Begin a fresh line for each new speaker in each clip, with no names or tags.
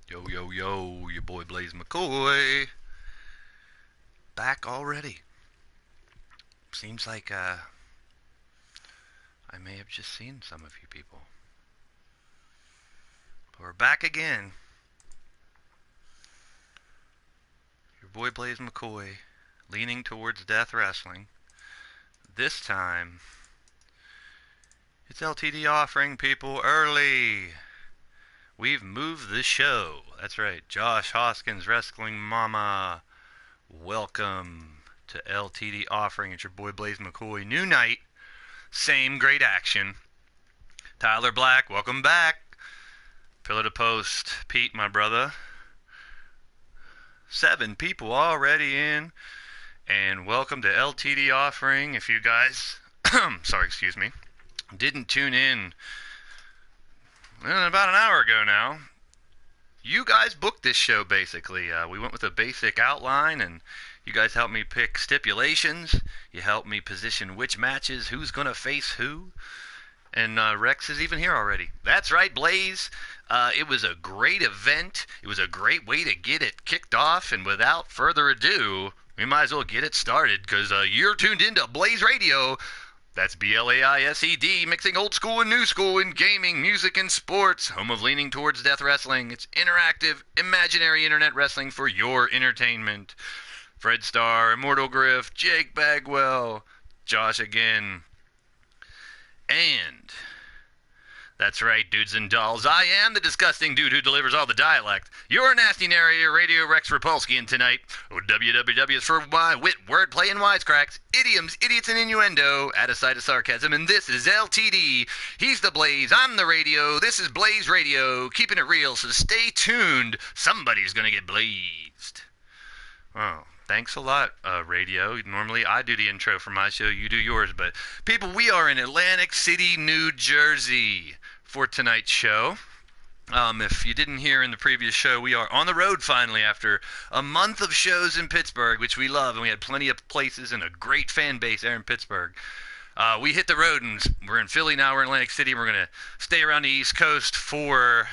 Yo, yo, yo, your boy Blaise McCoy. Back already. Seems like, I may have just seen some of you people. But we're back again. Your boy Blaise McCoy, leaning towards death wrestling. This time, it's LTD Offering, people, early. We've moved the show. That's right. Josh Hoskins, Wrestling Mama. Welcome to LTD Offering. It's your boy Blaise McCoy. New night. Same great action. Tyler Black, welcome back. Pillar to Post. Pete, my brother. 7 people already in. And welcome to LTD Offering. If you guys, didn't tune in about an hour ago now, you guys booked this show basically. We went with a basic outline and you guys helped me pick stipulations. You helped me position which matches, who's going to face who. And Rex is even here already. That's right, Blaise. It was a great event. It was a great way to get it kicked off. And without further ado, we might as well get it started because you're tuned into Blaised Radio. That's BLAISED, mixing old school and new school in gaming, music, and sports. Home of leaning towards death wrestling. It's interactive, imaginary internet wrestling for your entertainment. Fred Starr, Immortal Griff, Jake Bagwell, Josh again. And that's right, dudes and dolls. I am the disgusting dude who delivers all the dialect. Your nasty narrator, Radio Rex Repulsky, and tonight, WWW is for wit, wordplay, and wisecracks, idioms, idiots, and innuendo, add a side of sarcasm, and this is LTD. He's the Blaise, I'm the radio, this is Blaised Radio, keeping it real, so stay tuned. Somebody's gonna get blazed. Oh, thanks a lot, radio. Normally I do the intro for my show, you do yours, but people, we are in Atlantic City, New Jersey for tonight's show. If you didn't hear in the previous show, we are on the road finally after a month of shows in Pittsburgh, which we love, and we had plenty of places and a great fan base there in Pittsburgh. We hit the road, and we're in Philly now, we're in Atlantic City, and we're going to stay around the East Coast for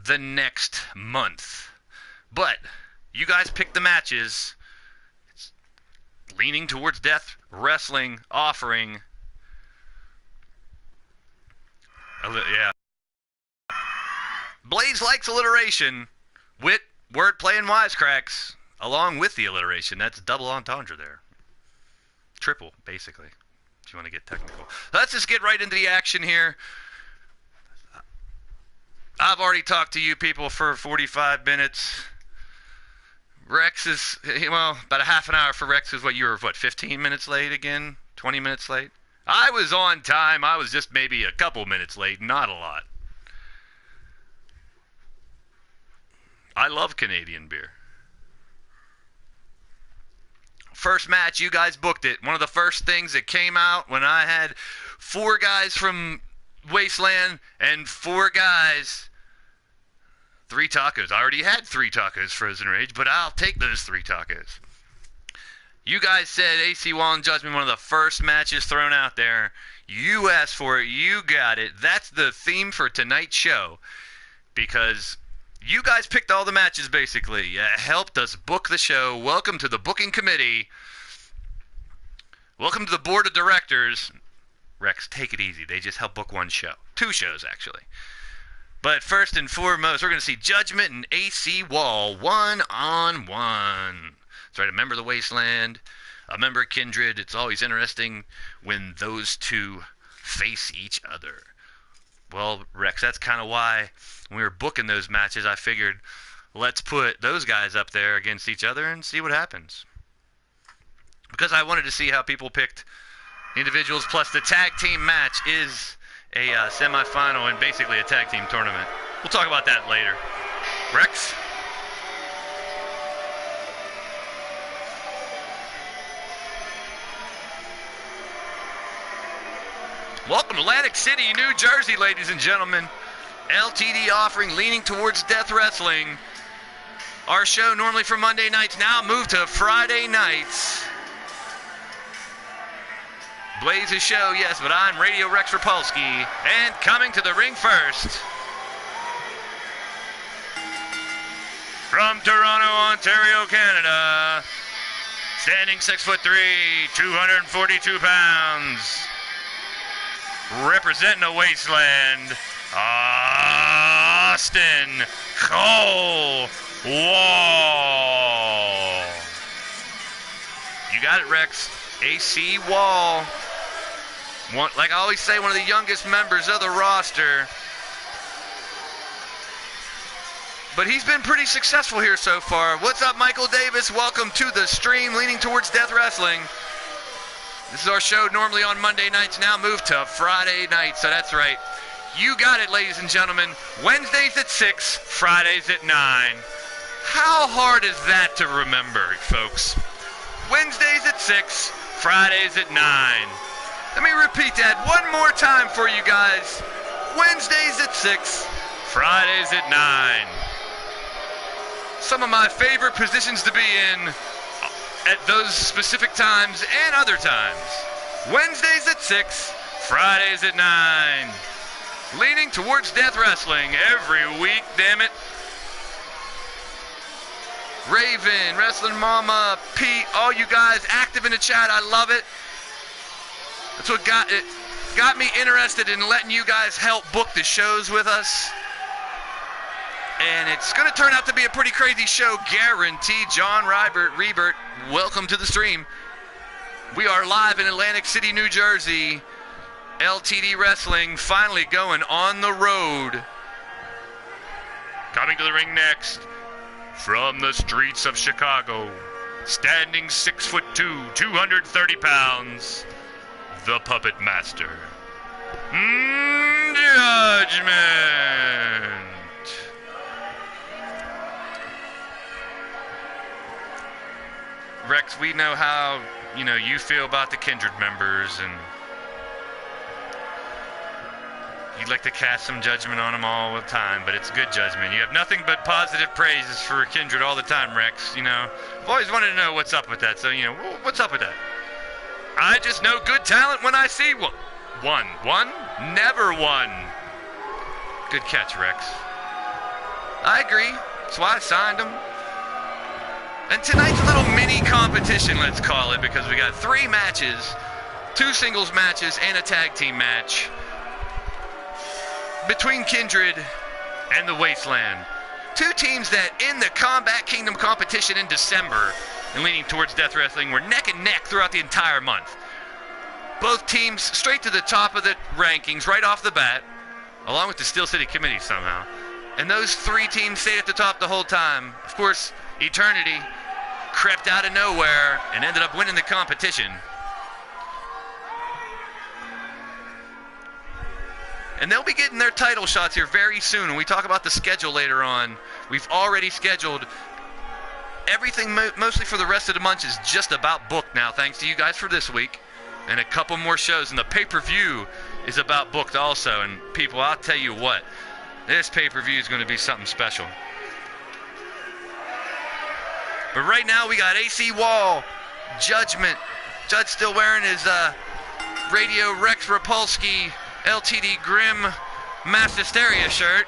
the next month. But you guys picked the matches. It's leaning towards death wrestling offering. Yeah. Blaise likes alliteration, wit, wordplay, and wisecracks, along with the alliteration. That's double entendre there. Triple, basically, if you want to get technical. Let's just get right into the action here. I've already talked to you people for 45 minutes. Rex is, well, about a half an hour for Rex is what, you were, 15 minutes late again? 20 minutes late? I was on time. I was just maybe a couple minutes late, not a lot. I love Canadian beer. First match, you guys booked it. One of the first things that came out when I had 4 guys from Wasteland and 4 guys, 3 tacos. I already had 3 tacos frozen rage, but I'll take those 3 tacos. You guys said AC Wall and Judgment, one of the first matches thrown out there. You asked for it. You got it. That's the theme for tonight's show because you guys picked all the matches, basically. You helped us book the show. Welcome to the booking committee. Welcome to the board of directors. Rex, take it easy. They just helped book 1 show. 2 shows, actually. But first and foremost, we're going to see Judgment and AC Wall one-on-one. That's right, a member of the Wasteland, a member of Kindred. It's always interesting when those 2 face each other. Well, Rex, that's kind of why when we were booking those matches, I figured let's put those guys up there against each other and see what happens. Because I wanted to see how people picked individuals, plus the tag team match is a semifinal and basically a tag team tournament. We'll talk about that later. Rex? Welcome to Atlantic City, New Jersey, ladies and gentlemen. LTD Offering, leaning towards death wrestling. Our show, normally for Monday nights, now moved to Friday nights. Blaise's show, yes, but I'm Radio Rex Repulsky. And coming to the ring first, From Toronto, Ontario, Canada, standing 6'3", 242 pounds, representing the wasteland, Austin Cole Wall. You got it, Rex. AC Wall. Like I always say, one of the youngest members of the roster. But he's been pretty successful here so far. What's up, Michael Davis? Welcome to the stream, Leaning Towards Death Wrestling. This is our show normally on Monday nights, now moved to Friday nights, so that's right. You got it, ladies and gentlemen. Wednesdays at 6, Fridays at 9. How hard is that to remember, folks? Wednesdays at 6, Fridays at 9. Let me repeat that one more time for you guys. Wednesdays at 6, Fridays at 9. Some of my favorite positions to be in at those specific times and other times. Wednesdays at 6, Fridays at 9. Leaning Towards Death Wrestling every week, damn it. Raven, Wrestling Mama, Pete, all you guys active in the chat, I love it. That's what got me interested in letting you guys help book the shows with us. And it's going to turn out to be a pretty crazy show, guaranteed. John Rebert, welcome to the stream. We are live in Atlantic City, New Jersey. LTD Wrestling finally going on the road. Coming to the ring next, from the streets of Chicago, standing 6'2", 230 pounds, the Puppet Master, Judgment. Rex, we know how, you feel about the Kindred members, and you'd like to cast some judgment on them all the time, but it's good judgment. You have nothing but positive praises for Kindred all the time, Rex, I've always wanted to know what's up with that, so, what's up with that? I just know good talent when I see one. One? Never one. Good catch, Rex. I agree. That's why I signed him. And tonight's a little mini competition, let's call it, because we got 3 matches, 2 singles matches, and a tag team match between Kindred and the Wasteland. 2 teams that in the Combat Kingdom competition in December and Leaning Towards Death Wrestling were neck and neck throughout the entire month. Both teams straight to the top of the rankings right off the bat, along with the Steel City Committee somehow. And those 3 teams stayed at the top the whole time. Of course, Eternity crept out of nowhere and ended up winning the competition. And they'll be getting their title shots here very soon. When we talk about the schedule later on, we've already scheduled everything mostly for the rest of the month is just about booked now, thanks to you guys for this week. And a couple more shows. And the pay-per-view is about booked also. And people, I'll tell you what, this pay-per-view is going to be something special. But right now we got AC Wall, Judgment. Judge still wearing his Radio Rex Repulsky LTD Grim Mass Hysteria shirt.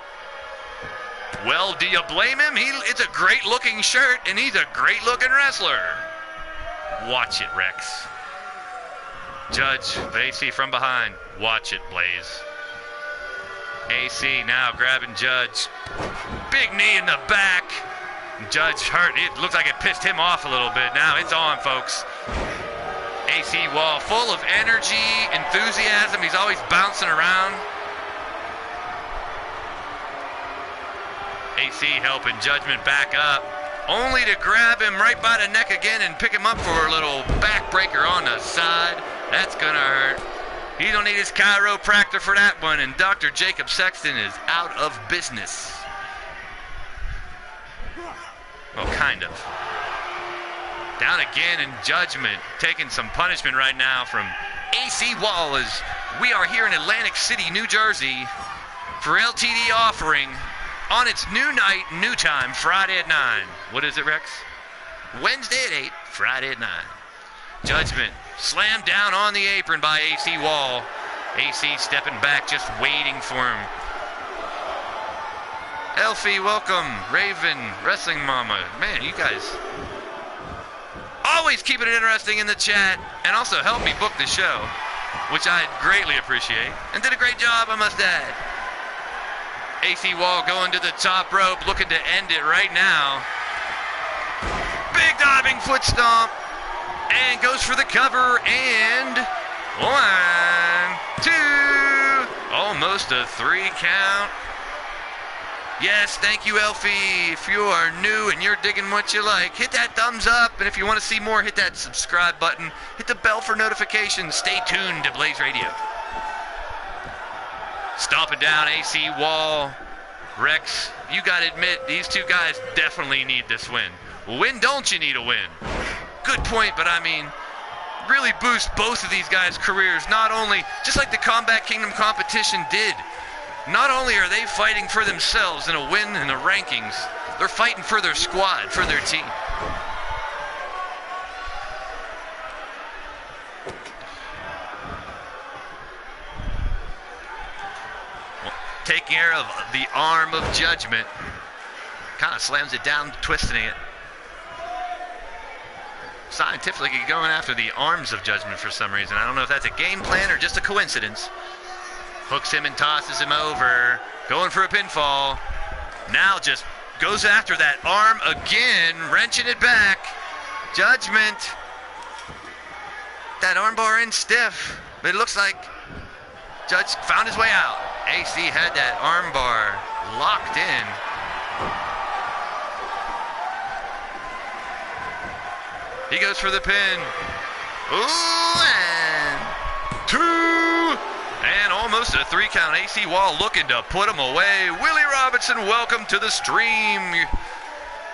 Well, do you blame him? It's a great-looking shirt, and he's a great-looking wrestler. Watch it, Rex. Judge, but AC from behind. Watch it, Blaise. AC now grabbing Judge. Big knee in the back. Judge hurt. It looks like it pissed him off a little bit. Now it's on, folks. AC Wall full of energy, enthusiasm. He's always bouncing around. AC helping Judgment back up, only to grab him right by the neck again and pick him up for a little backbreaker on the side. That's gonna hurt. He don't need his chiropractor for that one, and Dr. Jacob Sexton is out of business. Well, kind of. Down again in Judgment, taking some punishment right now from AC Wall as we are here in Atlantic City, New Jersey for LTD Offering on its new night, new time, Friday at 9. What is it, Rex? Wednesday at 8, Friday at 9. Judgment slammed down on the apron by AC Wall. AC stepping back, just waiting for him. Elfie, welcome. Raven, Wrestling Mama. Man, you guys always keep it interesting in the chat, and also help me book the show, which I greatly appreciate, and did a great job, I must add. AC Wall going to the top rope, looking to end it right now. Big diving foot stomp, and goes for the cover, and 1, 2, almost a 3 count. Yes, thank you, Elfie. If you are new and you're digging what you like, hit that thumbs up. And if you want to see more, hit that subscribe button. Hit the bell for notifications. Stay tuned to Blaised Radio. Stomping down AC Wall. Rex, you got to admit, these two guys definitely need this win. When don't you need a win? Good point, but I mean, really boost both of these guys' careers. Not only, just like the Combat Kingdom competition did, not only are they fighting for themselves in a win in the rankings, they're fighting for their squad, for their team. Well, take care of the arm of judgment. Kind of slams it down, twisting it. Scientifically going after the arms of judgment for some reason. I don't know if that's a game plan or just a coincidence. Hooks him and tosses him over. Going for a pinfall. Now just goes after that arm again, wrenching it back. Judgment. That armbar in stiff, but it looks like Judge found his way out. AC had that armbar locked in. He goes for the pin. Ooh, and 2. And almost a 3 count. AC Wall looking to put him away. Willie Robinson, welcome to the stream.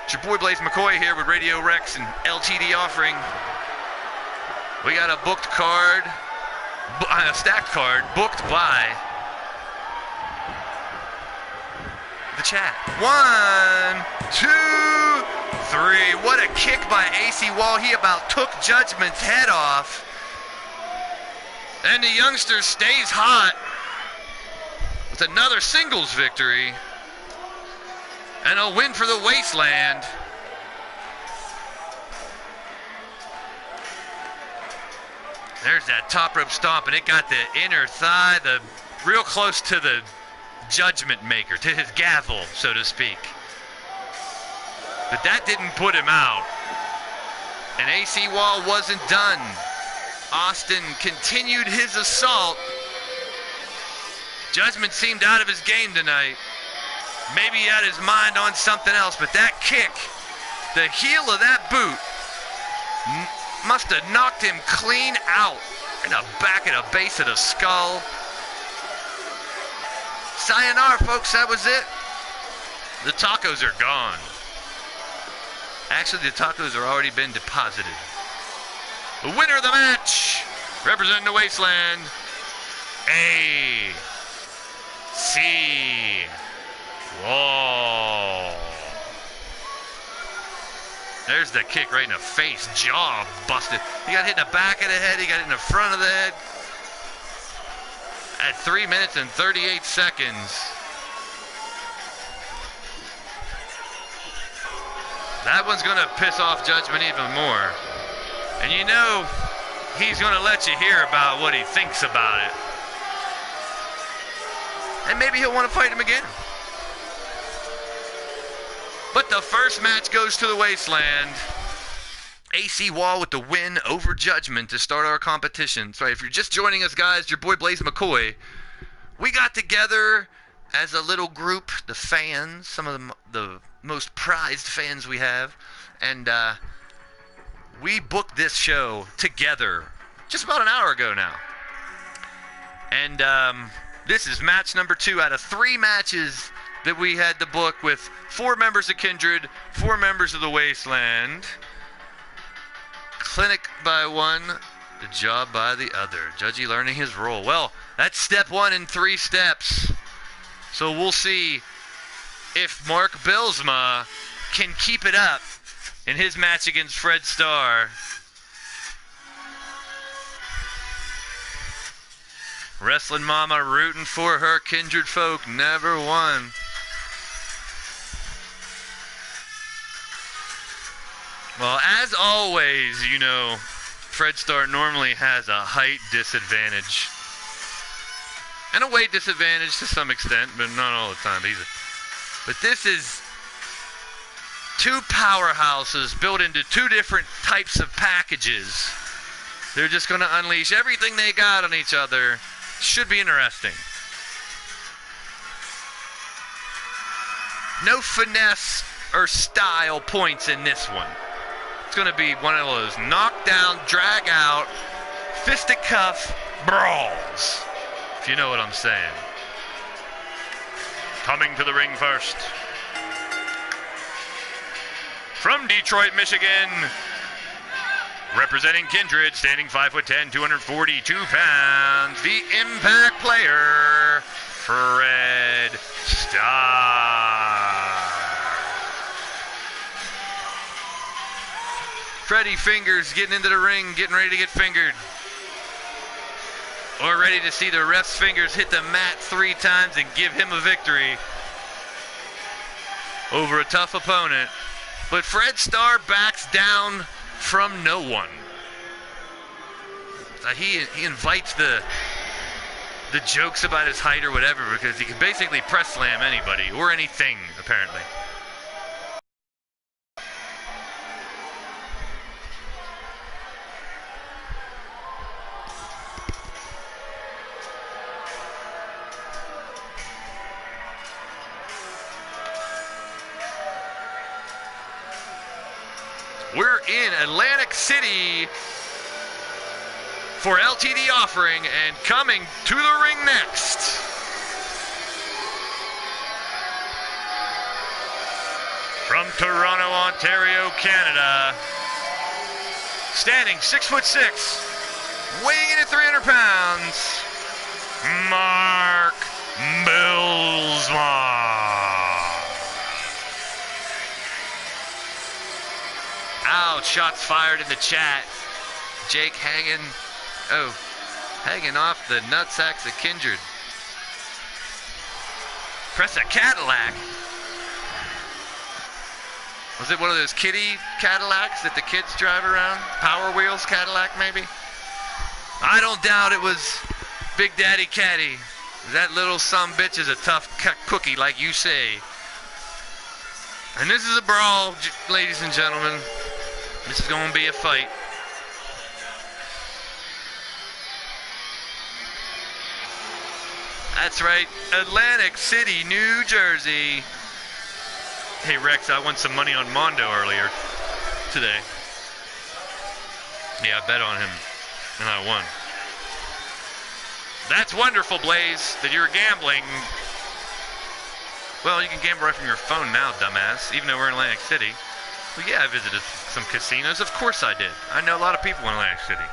It's your boy Blaise McCoy here with Radio Rex and LTD Offering. We got a booked card, a stacked card, booked by the chat. 1, 2, 3. What a kick by AC Wall. He about took Judgment's head off. And the youngster stays hot with another singles victory and a win for the Wasteland. There's that top rope stomp, and it got the inner thigh, real close to the judgment maker, to his gavel, so to speak. But that didn't put him out. And AC Wall wasn't done. Austin continued his assault. Judgment seemed out of his game tonight. Maybe he had his mind on something else, but that kick, the heel of that boot, must have knocked him clean out in the back of the base of the skull. Sayonara, folks, that was it. The tacos are gone. Actually, the tacos have already been deposited. The winner of the match, representing the Wasteland, AC Wall. There's the kick right in the face, jaw busted. He got hit in the back of the head, he got hit in the front of the head. At 3 minutes and 38 seconds. That one's going to piss off Judgment even more. And you know, he's going to let you hear about what he thinks about it. And maybe he'll want to fight him again. But the first match goes to the Wasteland. AC Wall with the win over Judgment to start our competition. So if you're just joining us, guys, your boy Blaise McCoy. We got together as a little group, the fans, some of the most prized fans we have. And we booked this show together just about an hour ago now. And this is match number 2 out of 3 matches that we had to book with 4 members of Kindred, 4 members of the Wasteland. Clinic by one, the job by the other. Judgy learning his role. Well, that's step 1 in 3 steps. So we'll see if Mark Bilsma can keep it up in his match against Fred Starr. Wrestling Mama rooting for her kindred folk, never won. Well, as always, you know, Fred Starr normally has a height disadvantage. And a weight disadvantage to some extent, but not all the time. But this is two powerhouses built into two different types of packages. They're just going to unleash everything they got on each other. Should be interesting. No finesse or style points in this one. It's going to be one of those knockdown, drag out, fisticuff brawls. If you know what I'm saying. Coming to the ring first. From Detroit, Michigan. Representing Kindred, standing 5'10", 242 pounds. The Impact player, Fred Starr. Freddie Fingers getting into the ring, getting ready to get fingered. Or ready to see the ref's fingers hit the mat 3 times and give him a victory over a tough opponent. But Fred Starr backs down from no one. He invites the jokes about his height or whatever because he can basically press slam anybody or anything, apparently. We're in Atlantic City for LTD Offering, and coming to the ring next, from Toronto, Ontario, Canada, standing 6'6", weighing in at 300 pounds, Mark Bilsma. Ouch, shots fired in the chat. Jake hanging off the nutsacks of Kindred. Press a Cadillac. Was it one of those kiddie Cadillacs that the kids drive around? Power Wheels Cadillac, maybe? I don't doubt it was Big Daddy Caddy. That little sumbitch is a tough cookie, like you say. And this is a brawl, ladies and gentlemen. This is going to be a fight. That's right, Atlantic City, New Jersey. Hey Rex, I won some money on Mondo earlier today. Yeah, I bet on him, and I won. That's wonderful, Blaise, that you're gambling. Well, you can gamble right from your phone now, dumbass, even though we're in Atlantic City. Well, yeah, I visited some casinos. Of course I did. I know a lot of people in Atlantic City.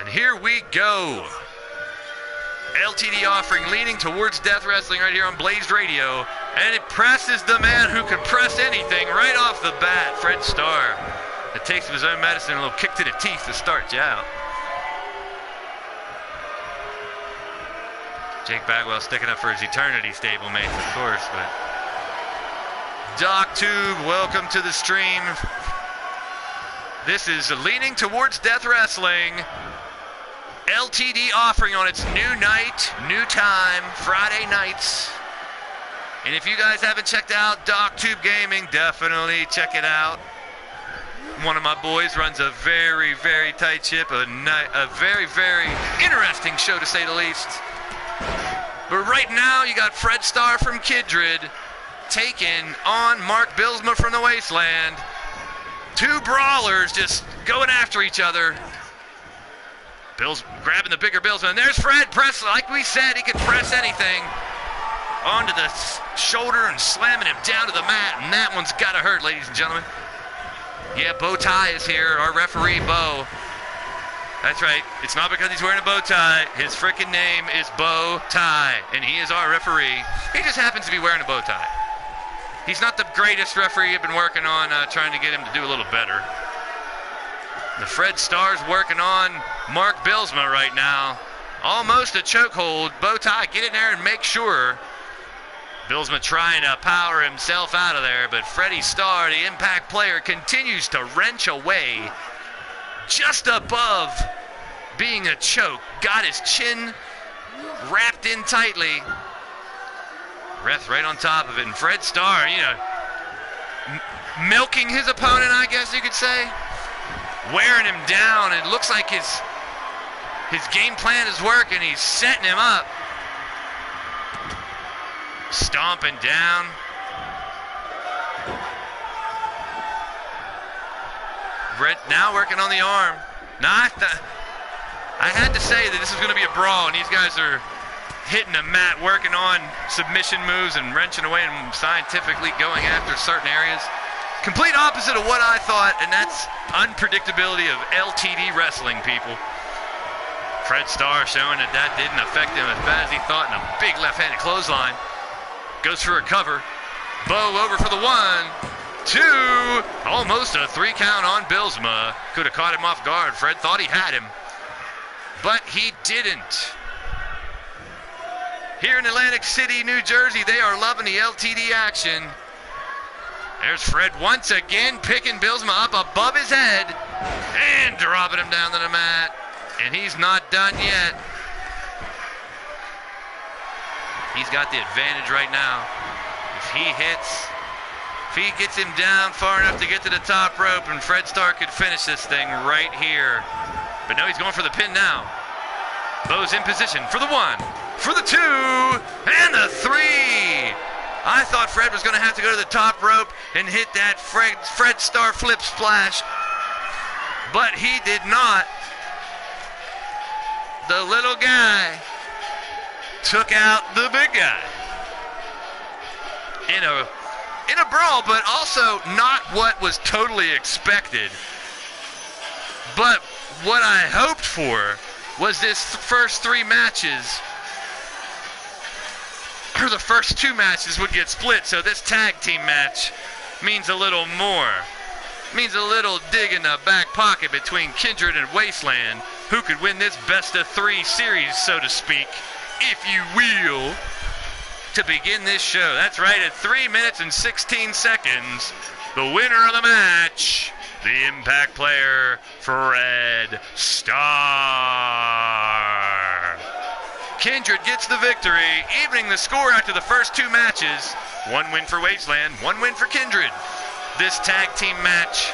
And here we go. LTD Offering leaning towards Death Wrestling right here on Blaised Radio. And it presses the man who can press anything right off the bat, Fred Starr. The taste of his own medicine, a little kick to the teeth to start you out. Jake Bagwell sticking up for his Eternity stablemates, of course, but... Doc Tube, welcome to the stream. This is Leaning Towards Death Wrestling. LTD Offering on its new night, new time, Friday nights. And if you guys haven't checked out Doc Tube Gaming, definitely check it out. One of my boys runs a very, very tight ship, a very, very interesting show to say the least. But right now, you got Fred Starr from Kindred taking on Mark Bilsma from the Wasteland. Two brawlers just going after each other. Bill's grabbing the bigger Bilsma, and there's Fred. Press, like we said, he could press anything onto the shoulder and slamming him down to the mat, and that one's got to hurt, ladies and gentlemen. Yeah, Bow Tie is here, our referee, Bo. That's right. It's not because he's wearing a bow tie. His freaking name is Bow Tie, and he is our referee. He just happens to be wearing a bow tie. He's not the greatest referee. I've been working on trying to get him to do a little better. The Fred Starr's working on Mark Bilsma right now. Almost a chokehold. Bow Tie, get in there and make sure. Billsma trying to power himself out of there, but Freddie Starr, the Impact player, continues to wrench away just above being a choke. Got his chin wrapped in tightly. Ref right on top of it, and Fred Starr, milking his opponent, I guess you could say. Wearing him down. It looks like his game plan is working. He's setting him up. Stomping down. Brett now working on the arm. Now I had to say that this is going to be a brawl, and these guys are hitting the mat, working on submission moves and wrenching away and scientifically going after certain areas. Complete opposite of what I thought, and that's unpredictability of LTD wrestling, people. Fred Starr showing that didn't affect him as bad as he thought, and a big left-handed clothesline. Goes for a cover. Bo over for the 1, 2. Almost a 3 count on Billsma. Could have caught him off guard. Fred thought he had him, but he didn't. Here in Atlantic City, New Jersey, they are loving the LTD action. There's Fred once again picking Billsma up above his head and dropping him down to the mat. And he's not done yet. He's got the advantage right now. If he gets him down far enough to get to the top rope, and Fred Starr could finish this thing right here. But no, he's going for the pin now. Bo's in position for the 1, for the 2, and the 3. I thought Fred was going to have to go to the top rope and hit that Fred Starr flip splash, but he did not. The little guy took out the big guy in a brawl, but also not what was totally expected. But what I hoped for was this first 3 matches, or the first 2 matches would get split, so this tag team match means a little more. Means a little dig in the back pocket between Kindred and Wasteland, who could win this best-of-3 series, so to speak, if you will, to begin this show. That's right, at 3 minutes and 16 seconds, the winner of the match, the Impact player, Fred Starr. Kindred gets the victory, evening the score after the first 2 matches. 1 win for Wasteland, 1 win for Kindred. This tag team match,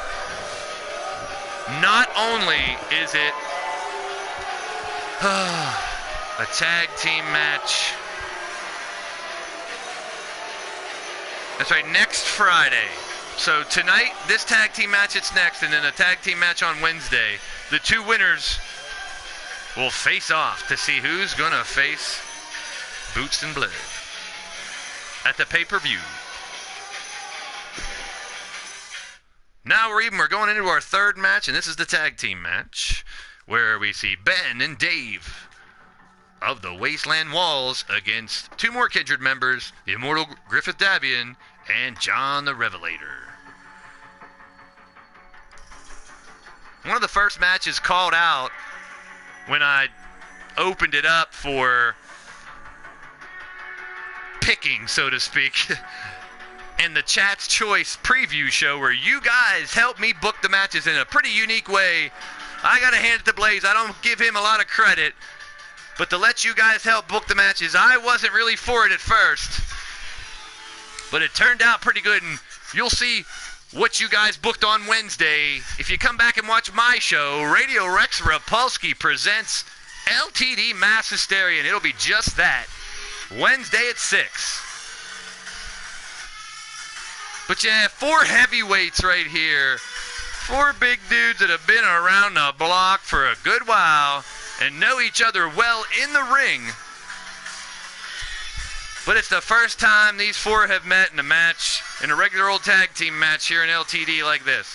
not only is it a tag team match. That's right, next Friday. So tonight, this tag team match, it's next, and then a tag team match on Wednesday. The 2 winners will face off to see who's going to face Boots and Blaze at the pay-per-view. Now we're going into our 3rd match, and this is the tag team match, where we see Ben and Dave of the Wasteland Walls against 2 more Kindred members, the Immortal Griffith Davian and John the Revelator. One of the first matches called out when I opened it up for picking, so to speak, and the Chat's Choice preview show where you guys helped me book the matches in a pretty unique way. I got to hand it to Blaze. I don't give him a lot of credit. But to let you guys help book the matches, I wasn't really for it at first. But it turned out pretty good, and you'll see what you guys booked on Wednesday. If you come back and watch my show, Radio Rex Repulsky presents LTD Mass Hysteria, and it'll be just that. Wednesday at 6. But yeah, 4 heavyweights right here. 4 big dudes that have been around the block for a good while and know each other well in the ring. But it's the first time these 4 have met in a match, in a regular old tag team match here in LTD like this.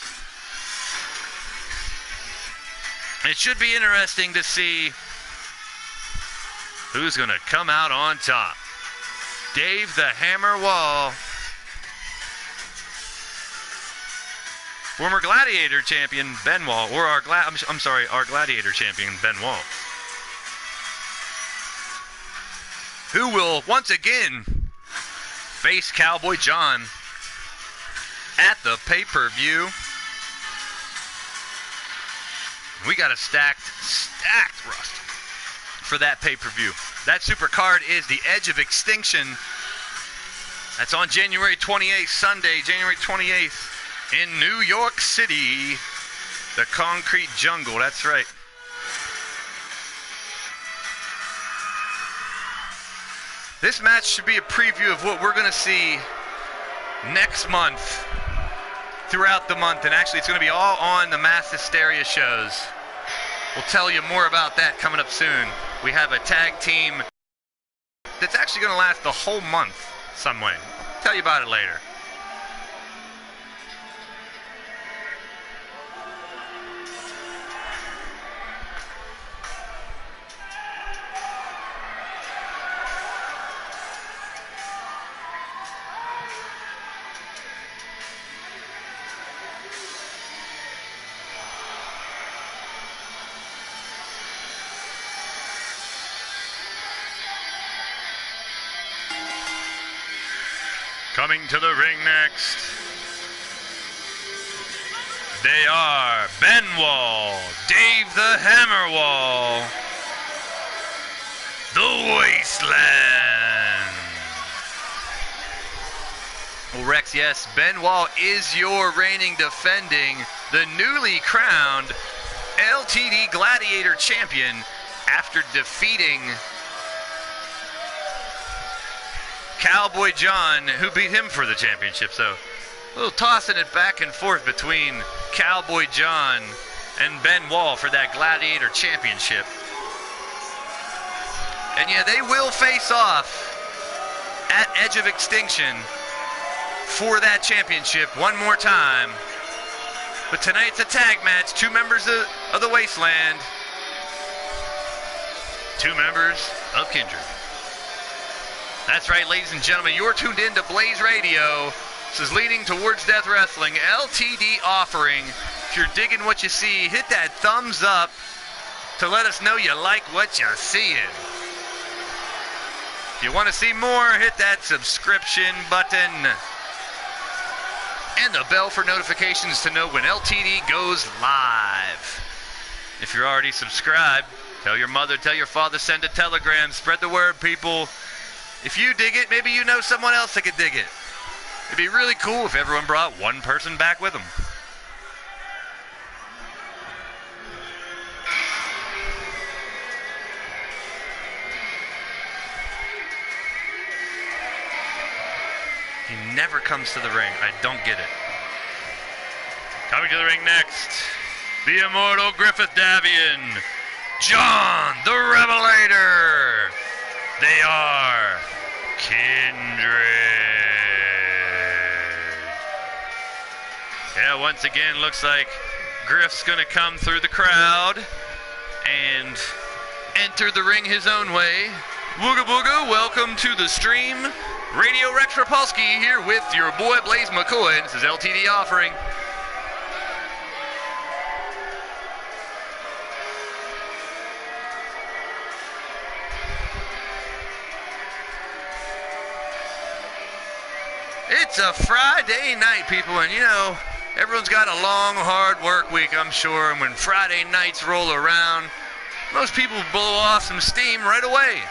It should be interesting to see who's going to come out on top. Dave the Hammer Wall, former Gladiator champion Ben Wall, or our Gladiator champion Ben Wall, who will once again face Cowboy John at the pay-per-view. We got a stacked roster for that pay-per-view. That super card is the Edge of Extinction. That's on January 28th, Sunday, January 28th in New York City. The Concrete Jungle, that's right. This match should be a preview of what we're going to see next month, throughout the month, and actually it's going to be all on the Mass Hysteria shows. We'll tell you more about that coming up soon. We have a tag team that's actually going to last the whole month some way. Tell you about it later. Coming to the ring next, they are Ben Wall, Dave the Hammer Wall, the Wasteland. Well, Rex, yes, Ben Wall is your reigning, defending, the newly crowned LTD Gladiator Champion after defeating Cowboy John, who beat him for the championship. So a little tossing it back and forth between Cowboy John and Ben Wall for that Gladiator Championship. And yeah, they will face off at Edge of Extinction for that championship one more time. But tonight's a tag match. Two members of the Wasteland. Two members of Kindred. That's right, ladies and gentlemen, you're tuned in to Blaised Radio. This is Leaning Towards Death Wrestling, LTD Offering. If you're digging what you see, hit that thumbs up to let us know you like what you're seeing. If you want to see more, hit that subscription button and the bell for notifications to know when LTD goes live. If you're already subscribed, tell your mother, tell your father, send a telegram, spread the word, people. If you dig it, maybe you know someone else that could dig it. It'd be really cool if everyone brought one person back with them. He never comes to the ring. I don't get it. Coming to the ring next, the immortal Griffith Davian, John the Revelator. They are Kindred. Yeah, once again, looks like Griff's going to come through the crowd and enter the ring his own way. Wooga booga, welcome to the stream. Radio Rex Repulsky here with your boy Blaise McCoy. This is LTD Offering. It's a Friday night, people, and you know, everyone's got a long, hard work week, I'm sure, and when Friday nights roll around, most people blow off some steam right away.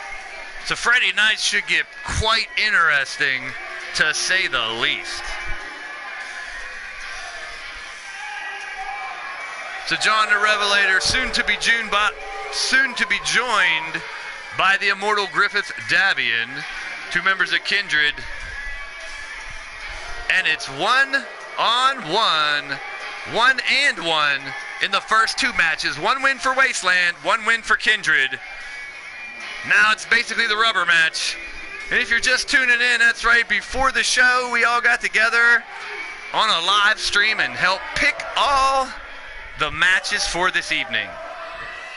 So Friday nights should get quite interesting, to say the least. So John the Revelator, soon to be joined by the immortal Griffith Davian, two members of Kindred. And it's one in the first two matches. One win for Wasteland, one win for Kindred. Now it's basically the rubber match. And if you're just tuning in, that's right, before the show, we all got together on a live stream and helped pick all the matches for this evening.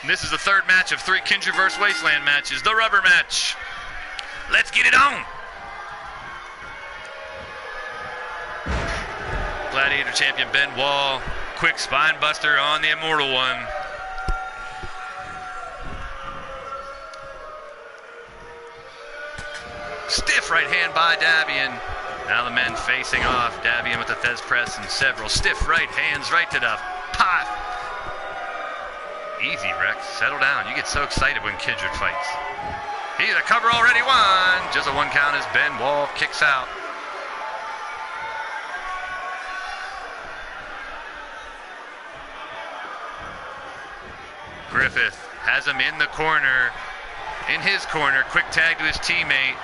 And this is the third match of three Kindred vs. Wasteland matches, the rubber match. Let's get it on. Gladiator champion Ben Wall, quick spine buster on the immortal one. Stiff Stiff right hand by Davian. Now the men facing off. Davian with the Fez press and several stiff right hands right to the pot. Easy, Rex. Settle down. You get so excited when Kindred fights. He's a cover already won. Just a 1 count as Ben Wall kicks out. Griffith has him in the corner. In his corner. Quick tag to his teammate.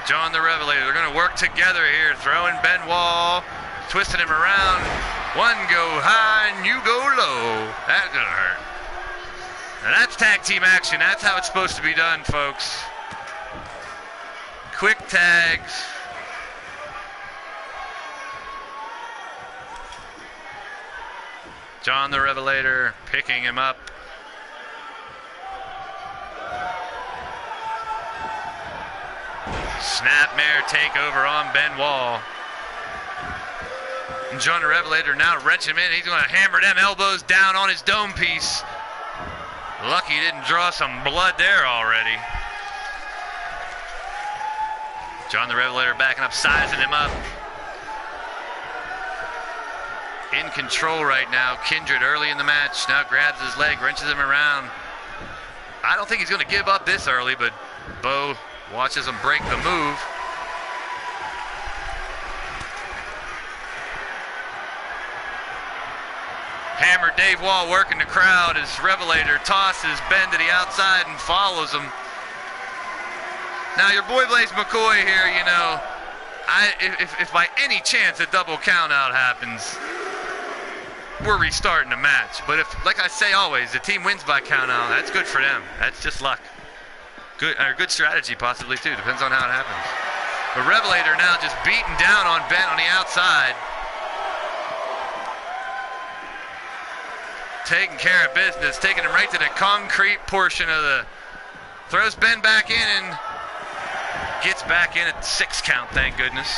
John the Revelator. They're going to work together here. Throwing Ben Wall. Twisting him around. One go high and you go low. That's going to hurt. Now that's tag team action. That's how it's supposed to be done, folks. Quick tags. John the Revelator picking him up. Snapmare takeover on Ben Wall. And John the Revelator now wrenching him in. He's going to hammer them elbows down on his dome piece. Lucky he didn't draw some blood there already. John the Revelator backing up, sizing him up. In control right now. Kindred early in the match. Now grabs his leg, wrenches him around. I don't think he's going to give up this early, but Bo watches him break the move. Hammer Dave Wall working the crowd as Revelator tosses Ben to the outside and follows him. Now your boy Blaise McCoy here, you know, if by any chance a double countout happens, we're restarting the match. But if, like I say always, the team wins by countout, that's good for them. That's just luck. Good strategy possibly too, depends on how it happens. But Revelator now just beating down on Ben on the outside. Taking care of business, taking him right to the concrete portion of the... Throws Ben back in and gets back in at 6 count, thank goodness.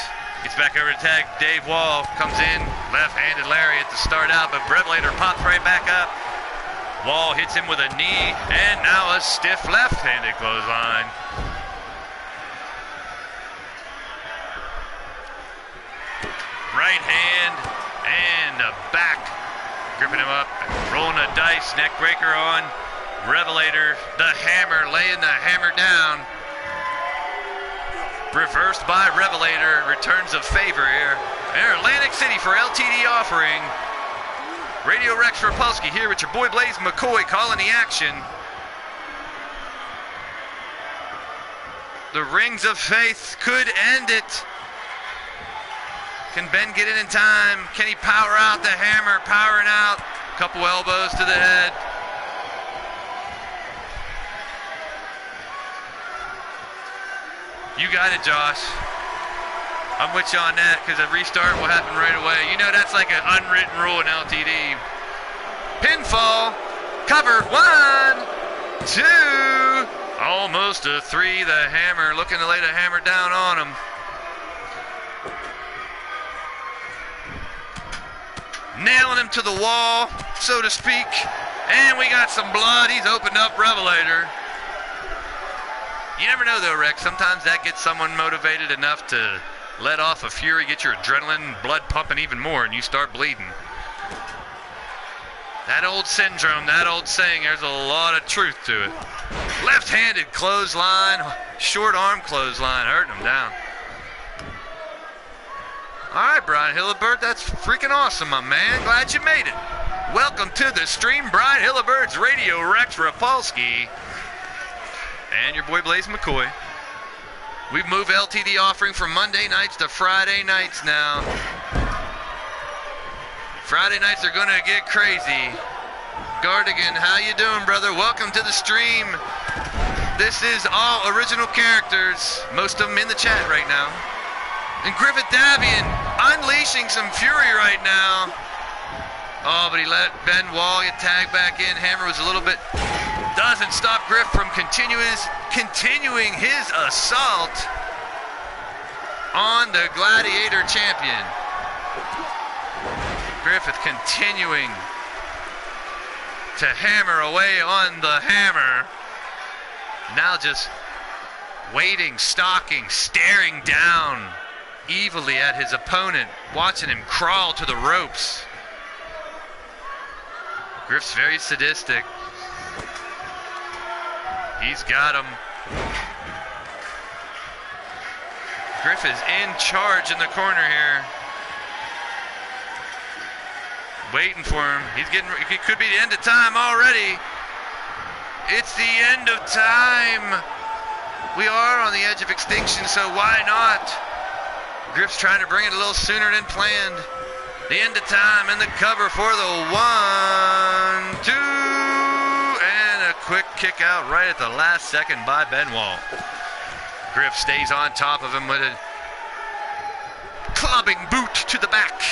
Gets back over to tag. Dave Wall comes in, left-handed lariat to start out, but Revelator pops right back up. Wall hits him with a knee, and now a stiff left-handed clothesline. Right hand and a back. Gripping him up, rolling a dice, neck breaker on. Revelator, the hammer, laying the hammer down. Reversed by Revelator, returns of favor here. In Atlantic City for LTD Offering. Radio Rex Repulsky here with your boy Blaise McCoy calling the action. The rings of faith could end it. Can Ben get in time? Can he power out the hammer? Powering out. Couple elbows to the head. You got it, Josh. I'm with you on that because a restart will happen right away. You know that's like an unwritten rule in LTD. Pinfall. Cover. 1, 2. Almost a 3. The hammer. Looking to lay the hammer down on him. Nailing him to the wall, so to speak. And we got some blood. He's opened up Revelator. You never know, though, Rex. Sometimes that gets someone motivated enough to let off a fury, get your adrenaline, blood pumping even more, and you start bleeding. That old syndrome, that old saying, there's a lot of truth to it. Left-handed clothesline, short arm clothesline, hurting him down. All right, Brian Hillibert, that's freaking awesome, my man. Glad you made it. Welcome to the stream, Brian Hillibert's Radio Rex Repulsky. And your boy Blaise McCoy. We've moved LTD Offering from Monday nights to Friday nights now. Friday nights are gonna get crazy. Gardigan, how you doing, brother? Welcome to the stream. This is all original characters, most of them in the chat right now. And Griffith Davian unleashing some fury right now. Oh, but he let Ben Wall get tagged back in. Hammer was a little bit... Doesn't stop Griff from continuing his assault on the Gladiator champion. Griffith continuing to hammer away on the hammer. Now just waiting, stalking, staring down evilly at his opponent, watching him crawl to the ropes. Griff's very sadistic. He's got him. Griff is in charge in the corner here. Waiting for him. It could be the end of time already. It's the end of time. We are on the edge of extinction, so why not? Griff's trying to bring it a little sooner than planned. The end of time and the cover for the 1, 2, and a quick kick out right at the last second by Benoit. Griff stays on top of him with a clubbing boot to the back.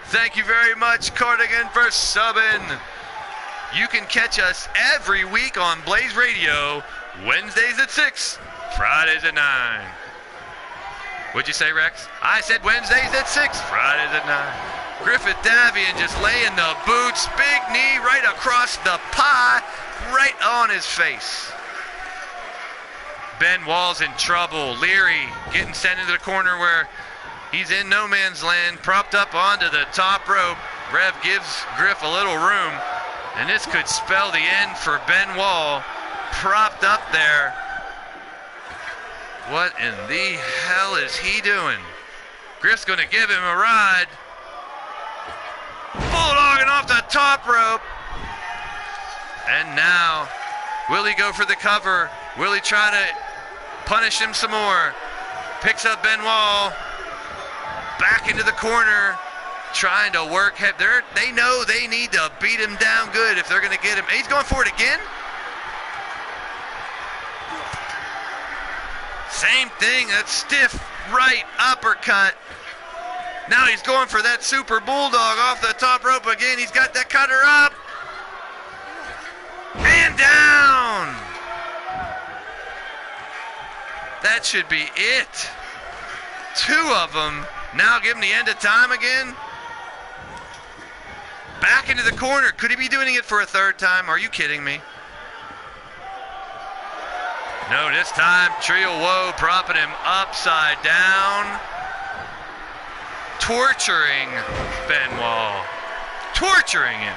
Thank you very much, Cardigan, for subbing. You can catch us every week on Blaised Radio, Wednesdays at 6, Fridays at 9. What'd you say, Rex? I said Wednesdays at 6, Fridays at 9. Griffith Davian just laying the boots, big knee right across the pie, right on his face. Ben Wall's in trouble. Leary getting sent into the corner where he's in no man's land, propped up onto the top rope. Rev gives Griff a little room, and this could spell the end for Ben Wall, propped up there. What in the hell is he doing? Griff's going to give him a ride. Bulldogging off the top rope. And now, will he go for the cover? Will he try to punish him some more? Picks up Ben Wall. Back into the corner, trying to work. They know they need to beat him down good if they're going to get him. He's going for it again. Same thing, that stiff right uppercut. Now he's going for that super bulldog off the top rope again. He's got that cutter up. And down. That should be it. Two of them. Now give him the end of time again. Back into the corner. Could he be doing it for a third time? Are you kidding me? No, this time Trio Woe propping him upside down. Torturing Benoit. Torturing him.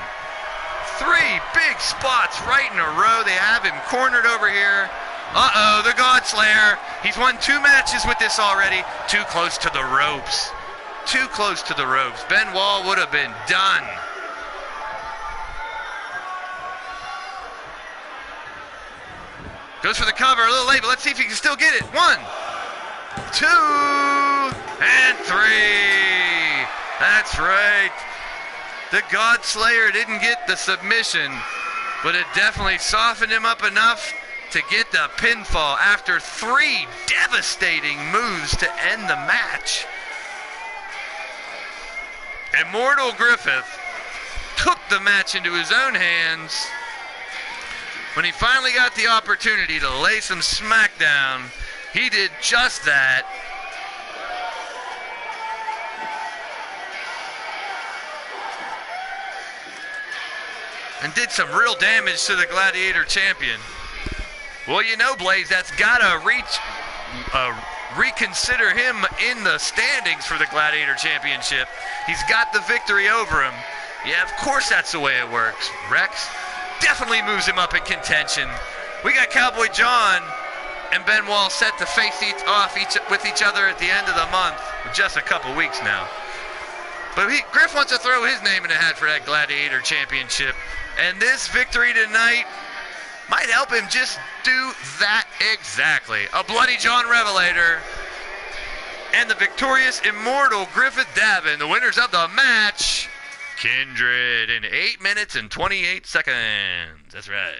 3 big spots right in a row. They have him cornered over here. Uh-oh, the Godslayer. He's won 2 matches with this already. Too close to the ropes. Too close to the ropes. Ben Wall would have been done. Goes for the cover a little late, but let's see if he can still get it. 1, 2, and 3. That's right. The Godslayer didn't get the submission, but it definitely softened him up enough to get the pinfall after 3 devastating moves to end the match. Immortal Griffith took the match into his own hands. When he finally got the opportunity to lay some smackdown, he did just that. And did some real damage to the Gladiator champion. Well, you know, Blaze, that's got to reconsider him in the standings for the Gladiator Championship. He's got the victory over him. Yeah, of course that's the way it works. Rex definitely moves him up in contention. We got Cowboy John and Ben Wall set to face with each other at the end of the month. Just a couple weeks now. But Griff wants to throw his name in the hat for that Gladiator Championship. And this victory tonight might help him just do that exactly. A Bloody John Revelator and the victorious Immortal Griffith Davin, the winners of the match, Kindred, in 8 minutes and 28 seconds. That's right.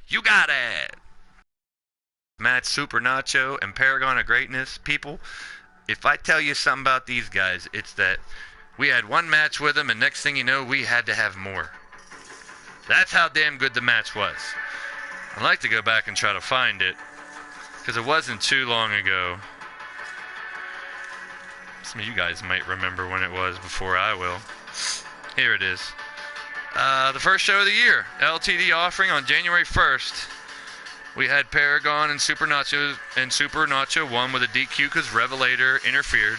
You got it. Matt Super Nacho and Paragon of Greatness, people, if I tell you something about these guys, it's that we had 1 match with them, and next thing you know, we had to have more. That's how damn good the match was. I'd like to go back and try to find it, because it wasn't too long ago. Some of you guys might remember when it was before I will. Here it is. The first show of the year, LTD Offering on January 1st. We had Paragon and Super Nacho, and Super Nacho won with a DQ because Revelator interfered.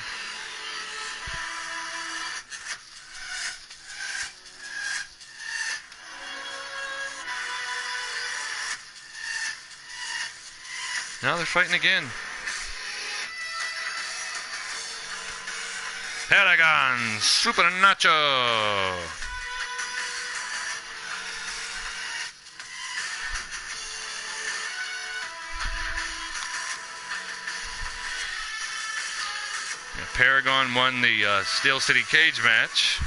Now they're fighting again. Paragon, Super Nacho. Paragon won the Steel City Cage match.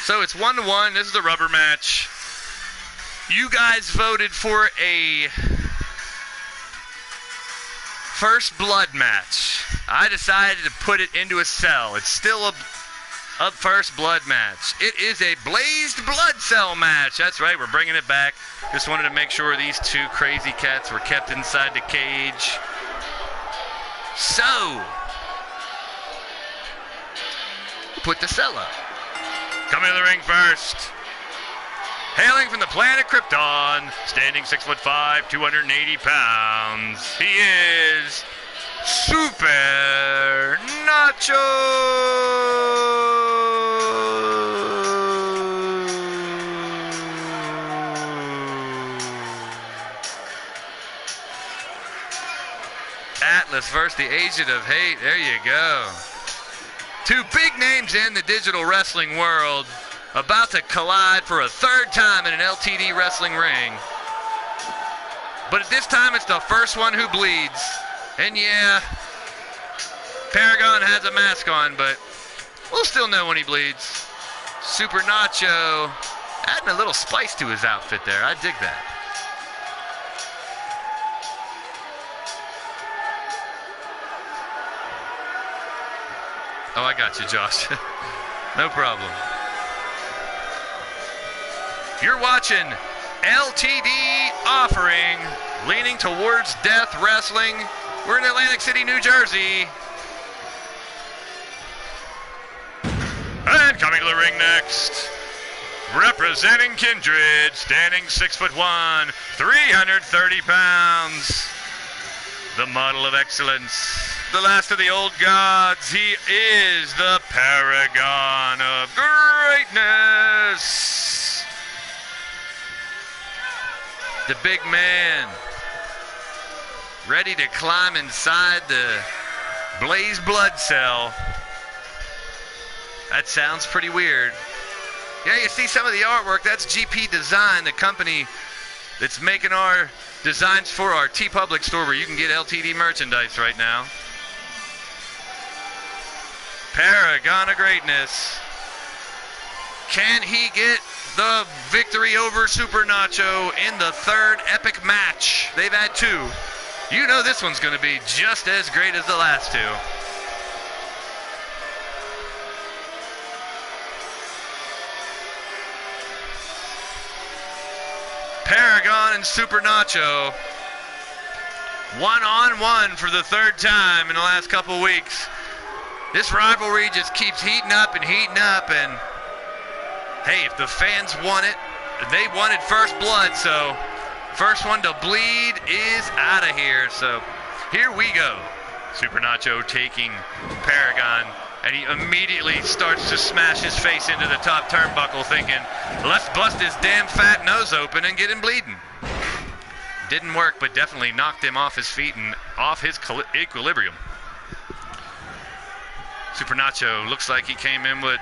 So it's 1-1. This is the rubber match. You guys voted for a first blood match. I decided to put it into a cell. It's still a first blood match. It is a Blaised blood cell match. That's right, we're bringing it back. Just wanted to make sure these two crazy cats were kept inside the cage. So, put the cell up. Coming to the ring first. Hailing from the planet Krypton, standing 6'5", 280 pounds. He is Super Nacho. Atlas versus the Agent of Hate. There you go. Two big names in the digital wrestling world about to collide for a third time in an LTD wrestling ring. But at this time, it's the first one who bleeds. And yeah, Paragon has a mask on, but we'll still know when he bleeds. Super Nacho adding a little spice to his outfit there. I dig that. Oh, I got you, Josh. No problem. You're watching LTD Offering, leaning towards death wrestling. We're in Atlantic City, New Jersey. And coming to the ring next, representing Kindred, standing 6'1", 330 pounds. The model of excellence. The last of the old gods, he is the paragon of greatness. The big man, ready to climb inside the Blaised blood cell. That sounds pretty weird. Yeah, you see some of the artwork, that's GP Design, the company that's making our designs for our TeePublic store where you can get LTD merchandise right now. Paragon of greatness. Can he get the victory over Super Nacho in the third epic match? They've had two. You know this one's going to be just as great as the last two. Paragon and Super Nacho, one-on-one for the third time in the last couple weeks. This rivalry just keeps heating up, and hey, if the fans want it, they wanted first blood, so first one to bleed is out of here. So here we go. Super Nacho taking Paragon, and he immediately starts to smash his face into the top turnbuckle, thinking, let's bust his damn fat nose open and get him bleeding. Didn't work, but definitely knocked him off his feet and off his equilibrium. Super Nacho looks like he came in with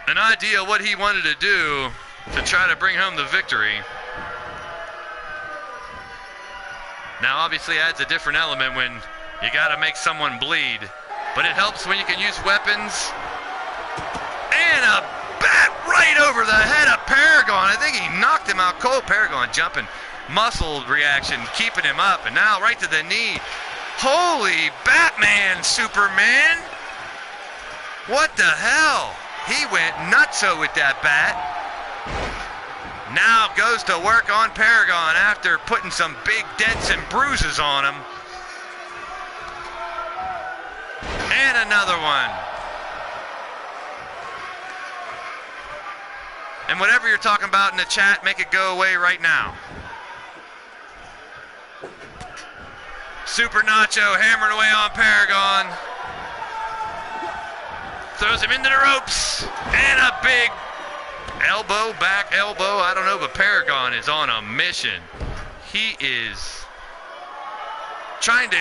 an idea what he wanted to do to try to bring home the victory. Now, obviously, adds a different element when you got to make someone bleed. But it helps when you can use weapons. And a bat right over the head of Paragon. I think he knocked him out cold. Paragon jumping, muscle reaction, keeping him up. And now right to the knee. Holy Batman, Superman. What the hell? He went nutso with that bat. Now goes to work on Paragon after putting some big dents and bruises on him. And another one. And whatever you're talking about in the chat, make it go away right now. Super Nacho hammering away on Paragon. Throws him into the ropes. And a big elbow, back elbow. I don't know, but Paragon is on a mission. He is trying to...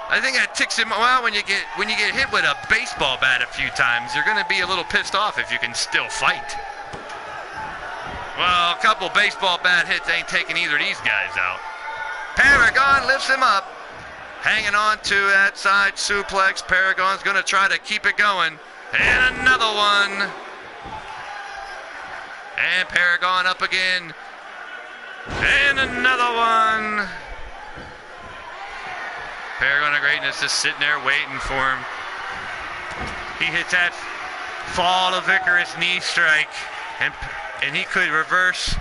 I think that ticks him. Well, when you get hit with a baseball bat a few times, you're going to be a little pissed off if you can still fight. Well, a couple baseball bat hits ain't taking either of these guys out. Paragon lifts him up, hanging on to that side suplex. Paragon's going to try to keep it going. And another one. And Paragon up again. And another one. Paragon of Greatness just sitting there waiting for him. He hits that fall of Icarus knee strike, and he could reverse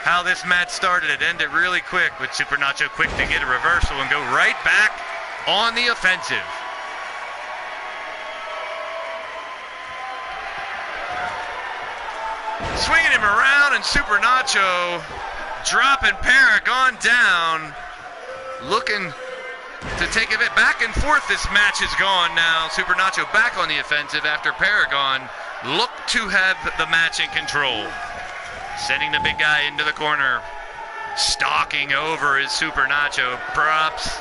how this match started. It ended really quick with Super Nacho quick to get a reversal and go right back on the offensive. Swinging him around, and Super Nacho dropping Paragon down, looking to take a bit back and forth. This match is gone now. Super Nacho back on the offensive after Paragon looked to have the match in control. Sending the big guy into the corner. Stalking over is Super Nacho. Props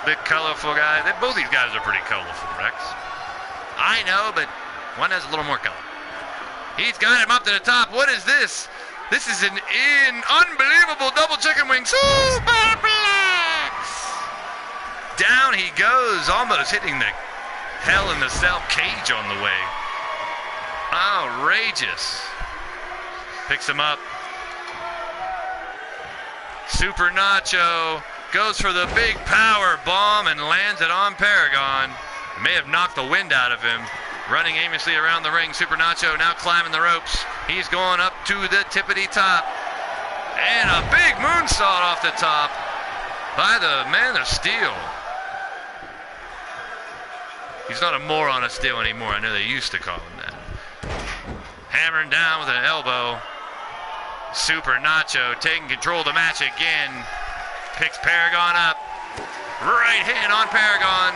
the colorful guy. Both these guys are pretty colorful, Rex. I know, but one has a little more color. He's got him up to the top. What is this? This is an unbelievable double chicken wing superplex. Down he goes, almost hitting the Hell in the Cell cage on the way. Outrageous. Picks him up. Super Nacho goes for the big power bomb and lands it on Paragon. It may have knocked the wind out of him. Running aimlessly around the ring, Super Nacho now climbing the ropes. He's going up to the tippity top. And a big moonsault off the top by the Man of Steel. He's not a moron of steel anymore. I know they used to call him that. Hammering down with an elbow. Super Nacho taking control of the match again. Picks Paragon up. Right hand on Paragon.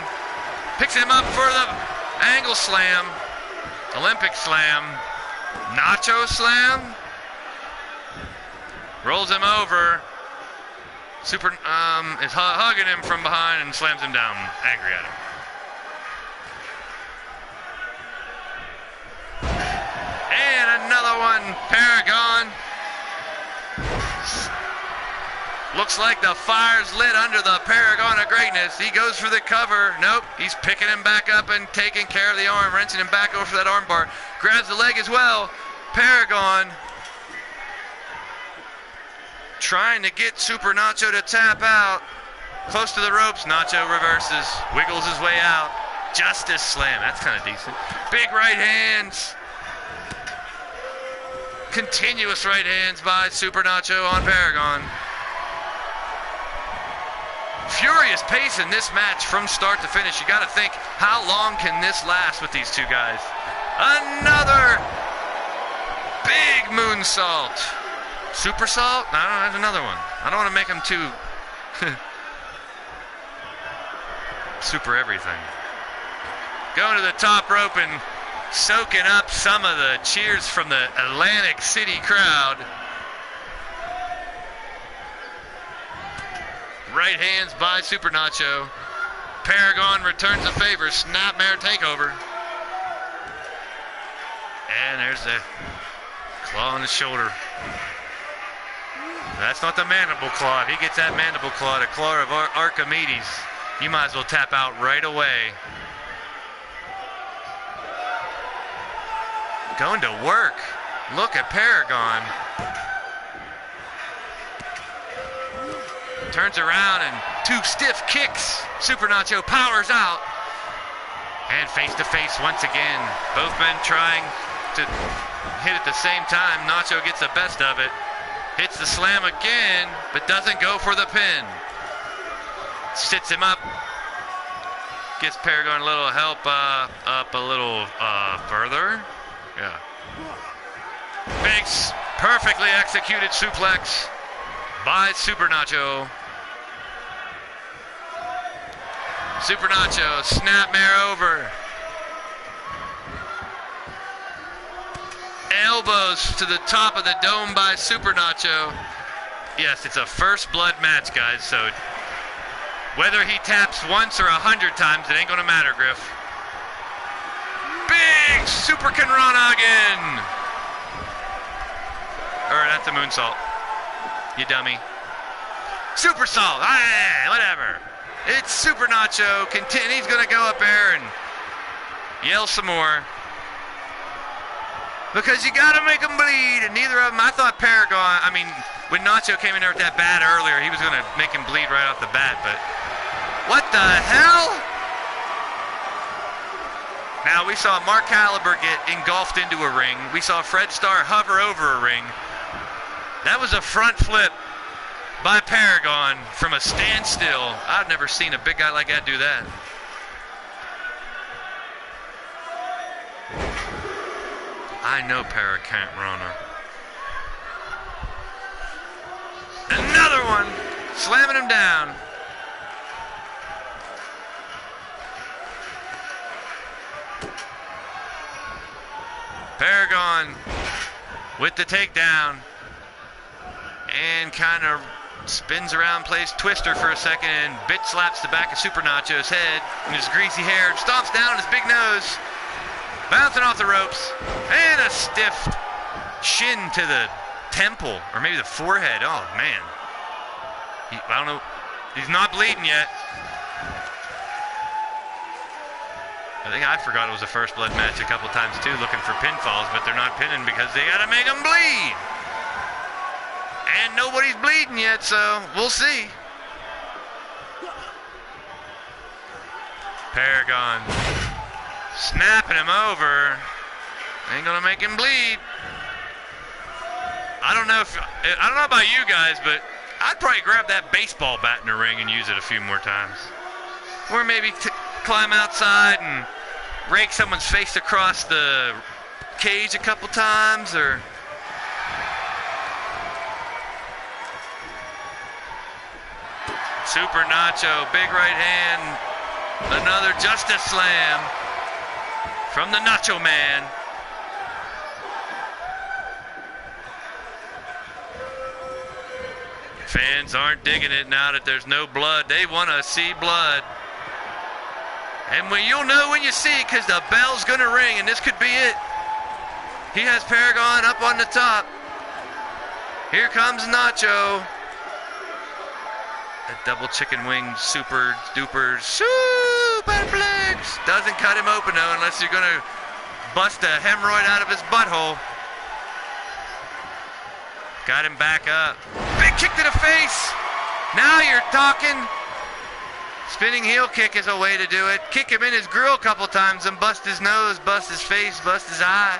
Picks him up for the angle slam. Olympic slam. Nacho slam. Rolls him over. Super is hugging him from behind and slams him down, angry at him. And another one, Paragon. Looks like the fire's lit under the Paragon of Greatness. He goes for the cover. Nope, he's picking him back up and taking care of the arm, wrenching him back over for that arm bar. Grabs the leg as well. Paragon trying to get Super Nacho to tap out. Close to the ropes, Nacho reverses, wiggles his way out. Justice slam, that's kind of decent. Big right hands. Continuous right hands by Super Nacho on Paragon. Furious pace in this match from start to finish. You got to think, how long can this last with these two guys? Another big moonsault. Super salt? No, there's another one. I don't want to make them too super everything. Going to the top rope and soaking up some of the cheers from the Atlantic City crowd. Right hands by Super Nacho. Paragon returns the favor. Snapmare takeover. And there's the claw on his shoulder. That's not the mandible claw. If he gets that mandible claw, the claw of Archimedes, you might as well tap out right away. Going to work. Look at Paragon. Turns around and two stiff kicks. Super Nacho powers out. And face to face once again. Both men trying to hit at the same time. Nacho gets the best of it. Hits the slam again, but doesn't go for the pin. Sits him up. Gives Paragon a little help up a little further. Yeah. Big, perfectly executed suplex by Super Nacho. Super Nacho, snapmare over. Elbows to the top of the dome by Super Nacho. Yes, it's a first blood match, guys, so whether he taps once or 100 times, it ain't gonna matter, Griff. Big Super Kanrana again. Or that's a moonsault. You dummy. Super salt. Whatever. It's Super Nacho. He's gonna go up there and yell some more. Because you gotta make them bleed, and neither of them. I thought Paragon. I mean, when Nacho came in there with that bat earlier, he was gonna make him bleed right off the bat. But what the hell? Now we saw Mark Caliber get engulfed into a ring. We saw Fred Starr hover over a ring. That was a front flip by Paragon from a standstill. I've never seen a big guy like that do that. I know Para can't run her. Another one, slamming him down. Paragon with the takedown and kind of spins around, plays Twister for a second, and bit slaps the back of Super Nacho's head and his greasy hair, stomps down his big nose, bouncing off the ropes, and a stiff shin to the temple, or maybe the forehead. Oh, man. I don't know. He's not bleeding yet. I think I forgot it was a first blood match a couple times, too, looking for pinfalls, but they're not pinning because they got to make them bleed. And nobody's bleeding yet, so we'll see. Paragon snapping him over. Ain't gonna make him bleed. I don't know about you guys, but I'd probably grab that baseball bat in the ring and use it a few more times. Or maybe climb outside and rake someone's face across the cage a couple times, or Super Nacho, big right hand, another Justice Slam from the Nacho Man. Fans aren't digging it now that there's no blood. They want to see blood. And you'll know when you see it, because the bell's going to ring, and this could be it. He has Paragon up on the top. Here comes Nacho. A double chicken wing super duper superplex. Doesn't cut him open though, unless you're gonna bust a hemorrhoid out of his butthole. Got him back up. Big kick to the face. Now you're talking. Spinning heel kick is a way to do it. Kick him in his grill a couple times and bust his nose, bust his face, bust his eye.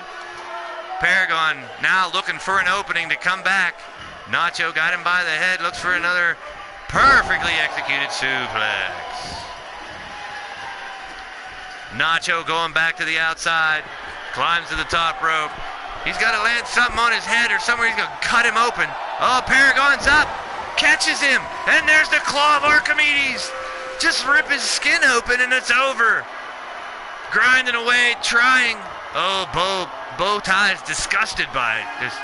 Paragon now looking for an opening to come back. Nacho got him by the head, looks for another perfectly executed suplex. Nacho going back to the outside, climbs to the top rope. He's got to land something on his head or somewhere. He's going to cut him open. Oh, Paragon's up, catches him, and there's the claw of Archimedes. Just rip his skin open and it's over. Grinding away, trying. Oh, Bow Tie's disgusted by it. Just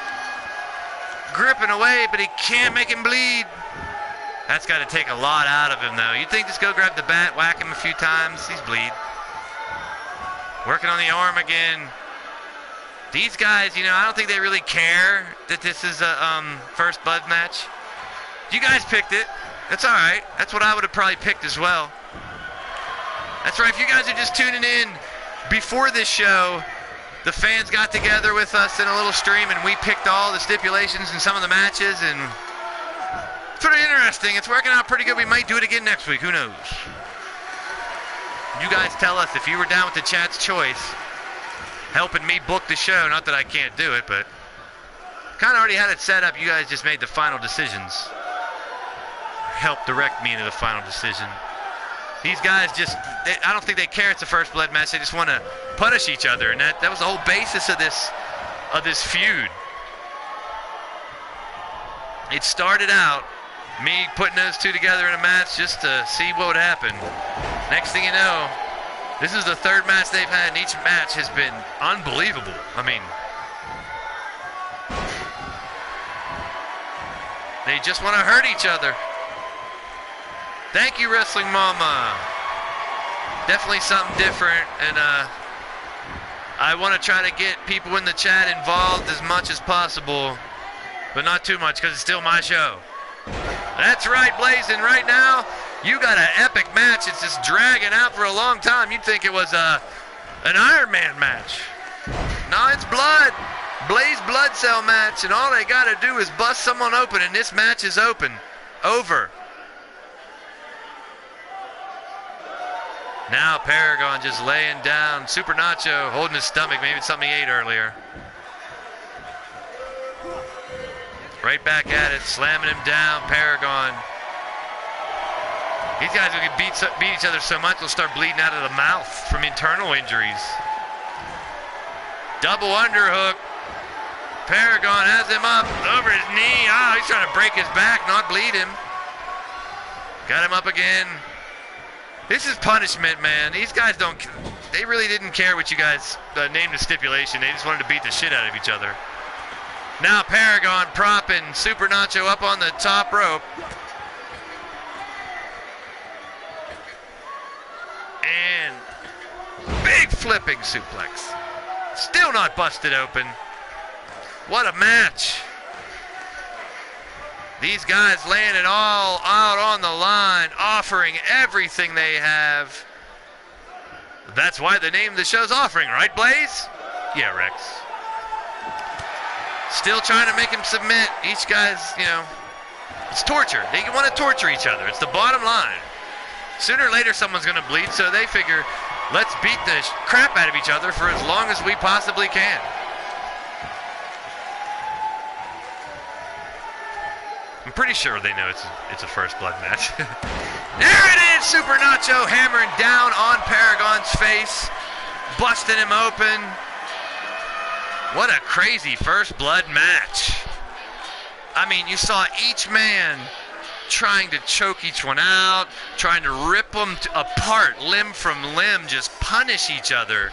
gripping away, but he can't make him bleed. That's got to take a lot out of him, though. You'd think just go grab the bat, whack him a few times. He's bleed. Working on the arm again. These guys, I don't think they really care that this is a first blood match. You guys picked it. That's all right. That's what I would have probably picked as well. That's right. If you guys are just tuning in before this show, the fans got together with us in a little stream, and we picked all the stipulations and some of the matches, and it's pretty interesting. It's working out pretty good. We might do it again next week. Who knows? You guys tell us if you were down with the chat's choice, helping me book the show. Not that I can't do it, but kind of already had it set up. You guys just made the final decisions. Help direct me into the final decision. These guys I don't think they care it's a first blood match. They just want to punish each other. And that was the whole basis of this feud. It started out me putting those two together in a match just to see what would happen. Next thing you know, this is the third match they've had, and each match has been unbelievable. I mean, they just want to hurt each other. Thank you, Wrestling Mama. Definitely something different, and I want to try to get people in the chat involved as much as possible, but not too much because it's still my show. That's right, Blaise, and right now, you got an epic match. It's just dragging out for a long time. You'd think it was an Iron Man match. No, it's blood. Blaise blood cell match, and all they got to do is bust someone open, and this match is over. Now Paragon just laying down. Super Nacho holding his stomach. Maybe it's something he ate earlier. Right back at it, slamming him down. Paragon. These guys who can beat each other so much, they'll start bleeding out of the mouth from internal injuries. Double underhook. Paragon has him up over his knee. Oh, he's trying to break his back, not bleed him. Got him up again. This is punishment, man. These guys they really didn't care what you guys named the stipulation. They just wanted to beat the shit out of each other. Now Paragon propping Super Nacho up on the top rope. And big flipping suplex. Still not busted open. What a match. These guys laying it all out on the line, offering everything they have. That's why the name of the show's Offering, right, Blaise? Yeah, Rex. Still trying to make him submit. Each guy's, it's torture. They want to torture each other. It's the bottom line. Sooner or later, someone's going to bleed, so they figure, let's beat the crap out of each other for as long as we possibly can. I'm pretty sure they know it's a first blood match. There it is, Super Nacho hammering down on Paragon's face, busting him open. What a crazy first blood match. I mean, you saw each man trying to choke each one out, trying to rip them apart, limb from limb, just punish each other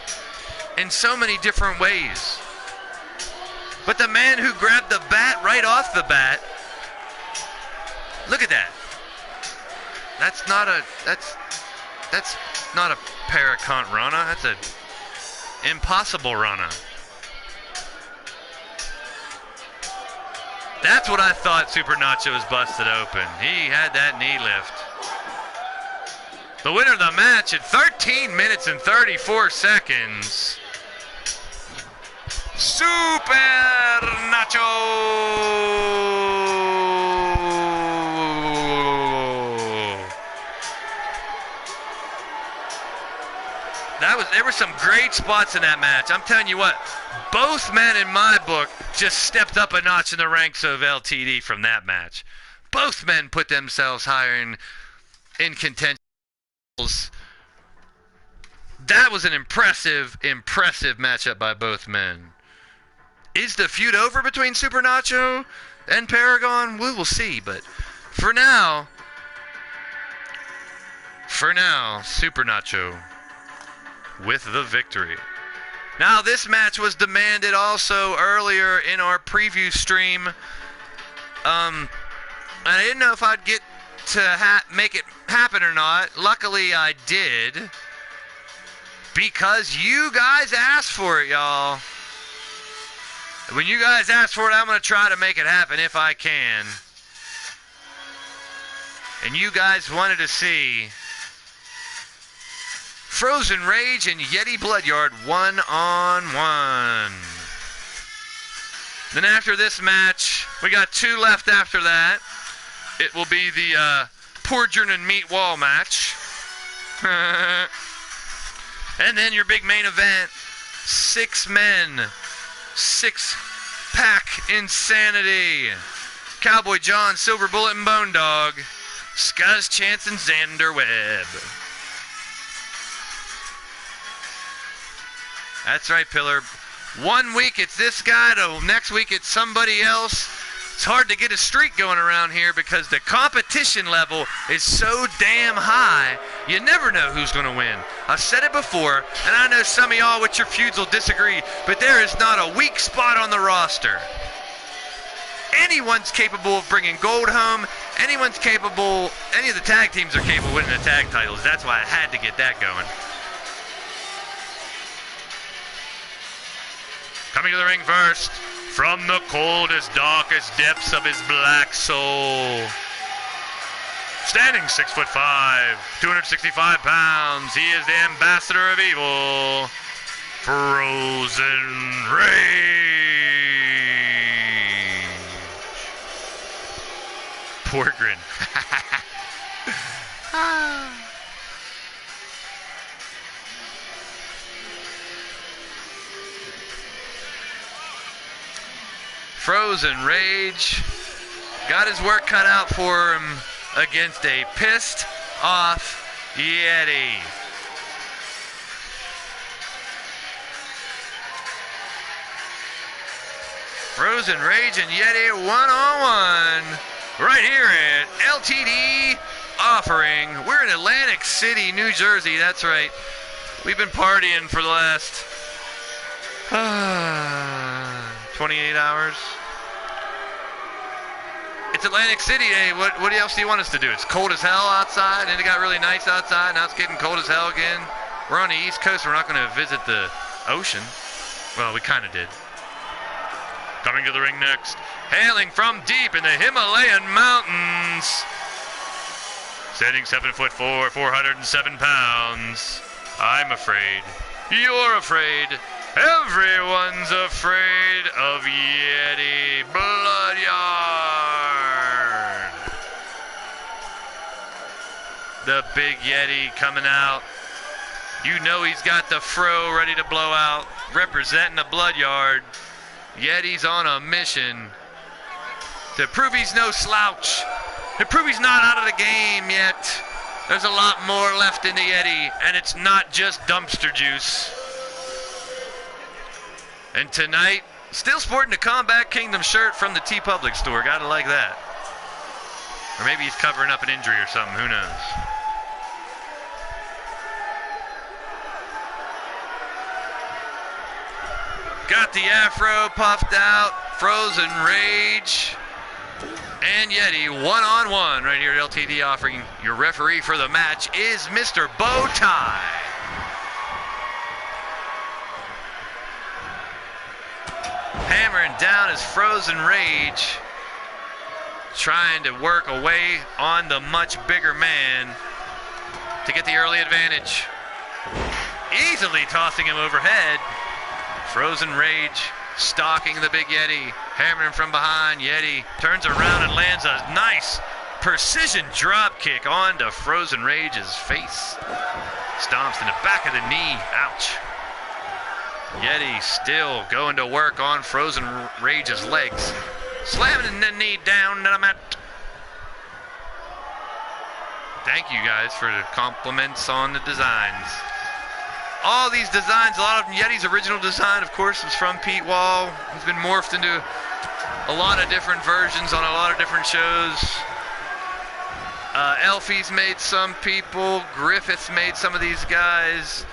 in so many different ways. But the man who grabbed the bat right off the bat, look at that. That's not a paracont Rana. That's a impossible Rana. That's what I thought Super Nacho was busted open. He had that knee lift. The winner of the match at 13 minutes and 34 seconds. Super Nacho. There were some great spots in that match. I'm telling you what, both men in my book just stepped up a notch in the ranks of LTD from that match. Both men put themselves higher in contention. That was an impressive matchup by both men. Is the feud over between Super Nacho and Paragon? We will see, but for now, Super Nacho with the victory. Now, this match was demanded also earlier in our preview stream. I didn't know if I'd get to make it happen or not. Luckily, I did. Because you guys asked for it, y'all. When you guys asked for it, I'm going to try to make it happen if I can. And you guys wanted to see Frozen Rage and Yeti Bloodyard 1-on-1. Then after this match, we got two left after that. It will be the Poor German Meat Wall match. And then your big main event, 6 men, 6-pack insanity. Cowboy John, Silver Bullet, and Bone Dog, Scuzz Chance, and Xander Webb. That's right, Pillar. 1 week it's this guy, to next week it's somebody else. It's hard to get a streak going around here because the competition level is so damn high, you never know who's going to win. I've said it before, and I know some of y'all with your feuds will disagree, but there is not a weak spot on the roster. Anyone's capable of bringing gold home. Any of the tag teams are capable of winning the tag titles. That's why I had to get that going. Coming to the ring first, from the coldest, darkest depths of his black soul. Standing 6'5", 265 pounds, he is the ambassador of evil, Frozen Rage. Poor grin. Frozen Rage got his work cut out for him against a pissed off Yeti. Frozen Rage and Yeti one-on-one right here at LTD Offering. We're in Atlantic City, New Jersey. That's right. We've been partying for the last 28 hours. It's Atlantic City day. What else do you want us to do? It's cold as hell outside, and it got really nice outside. Now it's getting cold as hell again. We're on the East Coast. We're not going to visit the ocean. Well, we kind of did. Coming to the ring next, hailing from deep in the Himalayan mountains, standing 7'4", 407 pounds. I'm afraid. You're afraid. Everyone's afraid of Yeti Bloodyard. The big Yeti coming out. You know he's got the fro ready to blow out, representing the Bloodyard. Yeti's on a mission to prove he's no slouch, to prove he's not out of the game yet. There's a lot more left in the Yeti, and it's not just dumpster juice. And tonight, still sporting the Combat Kingdom shirt from the T-Public store. Gotta like that. Or maybe he's covering up an injury or something. Who knows? Got the afro puffed out. Frozen Rage and Yeti one-on-one right here at LTD Offering. Your referee for the match is Mr. Bow Tie. Hammering down his Frozen Rage, trying to work away on the much bigger man to get the early advantage. Easily tossing him overhead. Frozen Rage stalking the big Yeti, hammering him from behind. Yeti turns around and lands a nice precision drop kick onto Frozen Rage's face. Stomps in the back of the knee. Ouch. Yeti still going to work on Frozen Rage's legs. Slamming the knee down to the mat. Thank you guys for the compliments on the designs. All these designs, a lot of them, Yeti's original design, of course, was from Pete Wall. He's been morphed into a lot of different versions on a lot of different shows. Elfie's made some people. Griffith's made some of these guys.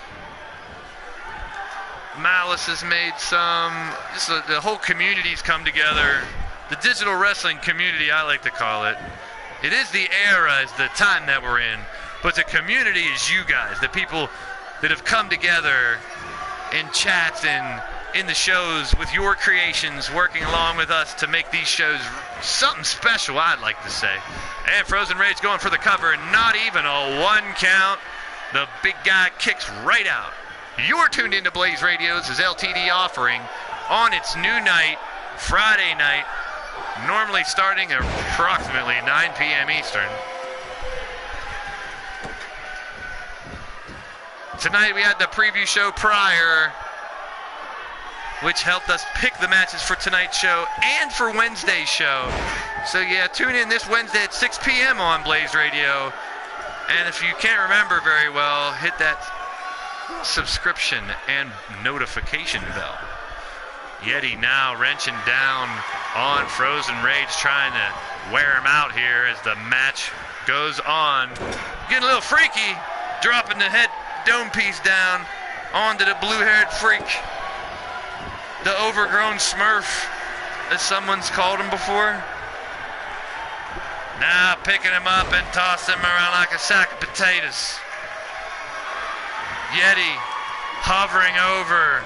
Malice has made some. Just the whole community's come together. The digital wrestling community, I like to call it. It is the era, is the time that we're in. But the community is you guys, the people that have come together in chats and in the shows with your creations, working along with us to make these shows something special, I'd like to say. And Frozen Rage going for the cover, and not even a one count. The big guy kicks right out. You're tuned into Blaised Radio's LTD Offering on its new night, Friday night, normally starting at approximately 9 p.m. Eastern. Tonight we had the preview show prior, which helped us pick the matches for tonight's show and for Wednesday's show. So yeah, tune in this Wednesday at 6 p.m. on Blaised Radio. And if you can't remember very well, hit that subscription and notification bell. Yeti now wrenching down on Frozen Rage, trying to wear him out here as the match goes on. Getting a little freaky, dropping the head dome piece down onto the blue-haired freak. The overgrown smurf, as someone's called him before. Now picking him up and tossing him around like a sack of potatoes. Yeti hovering over,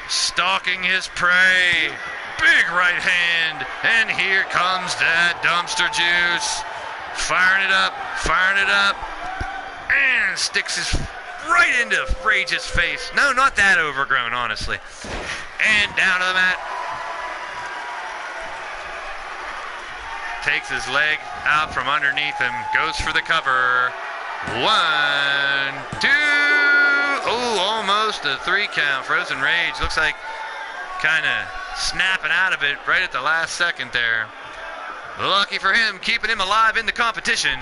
stalking his prey. Big right hand, and here comes that dumpster juice. Firing it up, and sticks his right into Rage's face. No, not that overgrown, honestly. And down to the mat. Takes his leg out from underneath him, goes for the cover. 1, 2. Oh, almost a 3 count. Frozen Rage looks like kind of snapping out of it right at the last second there. Lucky for him, keeping him alive in the competition.